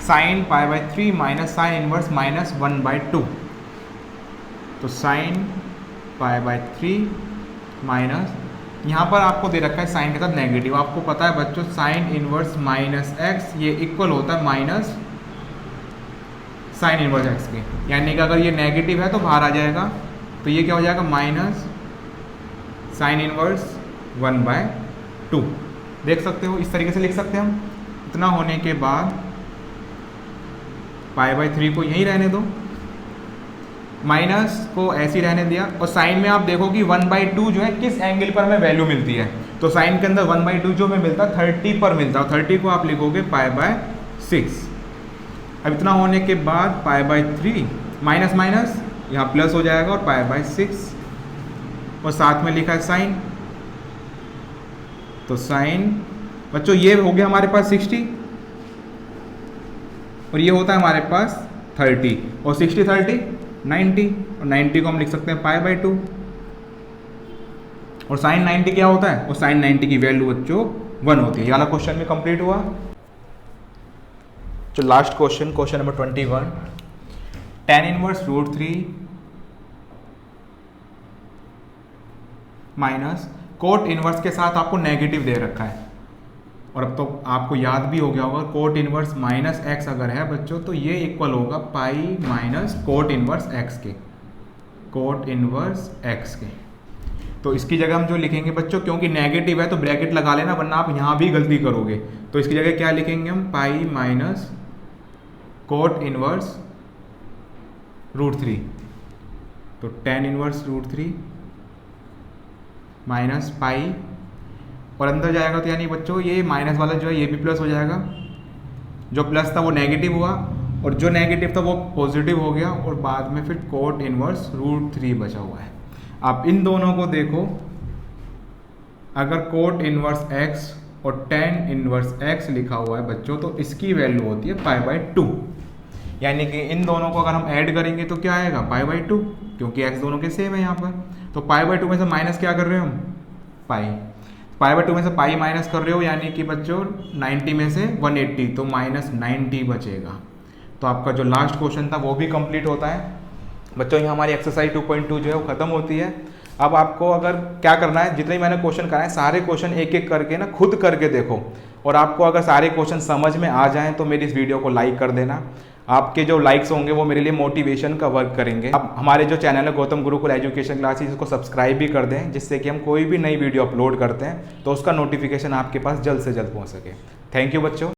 sine pi by 3 minus sine inverse minus 1/2। तो साइन पाई बाय 3 माइनस, यहाँ पर आपको दे रखा है साइन के साथ नेगेटिव। आपको पता है बच्चों साइन इनवर्स माइनस एक्स ये इक्वल होता है माइनस साइन इनवर्स एक्स के, यानी कि अगर ये नेगेटिव है तो बाहर आ जाएगा, तो ये क्या हो जाएगा माइनस साइन इनवर्स 1/2। देख सकते हो इस तरीके से लिख सकते हैं हम। इतना होने के बाद पाई बाय 3 को यहीं रहने दो, माइनस को ऐसे ही रहने दिया, और साइन में आप देखो कि 1/2 जो है किस एंगल पर हमें वैल्यू मिलती है। तो साइन के अंदर 1/2 जो हमें मिलता है 30 पर मिलता है, 30 को आप लिखोगे पाई बाय 6। अब इतना होने के बाद पाई बाय 3 माइनस माइनस यहाँ प्लस हो जाएगा और पाई बाय 6, और साथ में लिखा है साइन। तो साइन बच्चों ये हो गया हमारे पास 60, और ये होता है हमारे पास 30, और 60 30 90, और 90 को हम लिख सकते हैं पाई बाय 2, और साइन 90 क्या होता है, और साइन 90 की वैल्यू बच्चों 1 होती है। ये वाला क्वेश्चन भी कंप्लीट हुआ। तो last question, question number 21, tan inverse √3 minus cot inverse के साथ आपको नेगेटिव दे रखा है, और अब तो आपको याद भी हो गया होगा कोट इनवर्स माइनस एक्स अगर है बच्चों तो ये इक्वल होगा pi minus cot inverse x के, कोट इनवर्स एक्स के। तो इसकी जगह हम जो लिखेंगे बच्चों, क्योंकि नेगेटिव है तो ब्रैकेट लगा लेना वरना आप यहाँ भी गलती करोगे। तो इसकी जगह क्या लिखेंगे हम, पाई माइनस कोट इनवर्स √3, तो tan इनवर्स √3 माइनस पाई, और अंदर जाएगा तो यानी बच्चों ये माइनस वाला जो है ये भी प्लस हो जाएगा, जो प्लस था वो नेगेटिव हुआ और जो नेगेटिव था वो पॉजिटिव हो गया, और बाद में फिर कोट इनवर्स √3 बचा हुआ है। आप इन दोनों को देखो, अगर कोट इनवर्स x और tan इनवर्स x लिखा हुआ है बच्चों तो इसकी वैल्यू होती है पाई बाय 2, यानी कि इन दोनों को अगर हम ऐड करेंगे तो क्या आएगा पाई बाय 2, क्योंकि x दोनों के सेम है यहाँ पर। तो पाई बाय 2 में से माइनस क्या कर रहे हो हम, पाई बाय 2 में से पाई माइनस कर रहे हो, यानी कि बच्चों 90 में से 180 तो माइनस 90 बचेगा। तो आपका जो लास्ट क्वेश्चन था वो भी कंप्लीट होता है बच्चों। यहाँ हमारी एक्सरसाइज 2.2 जो है वो खत्म होती है। अब आपको अगर क्या करना है, जितने मैंने क्वेश्चन कराए सारे क्वेश्चन एक एक करके ना खुद करके देखो, और आपको अगर सारे क्वेश्चन समझ में आ जाएं तो मेरी इस वीडियो को लाइक कर देना। आपके जो लाइक्स होंगे वो मेरे लिए मोटिवेशन का वर्क करेंगे। आप हमारे जो चैनल है गौतम गुरुकुल एजुकेशन क्लासेस, इसको सब्सक्राइब भी कर दें, जिससे कि हम कोई भी नई वीडियो अपलोड करते हैं तो उसका नोटिफिकेशन आपके पास जल्द से जल्द पहुंच सके। थैंक यू बच्चों।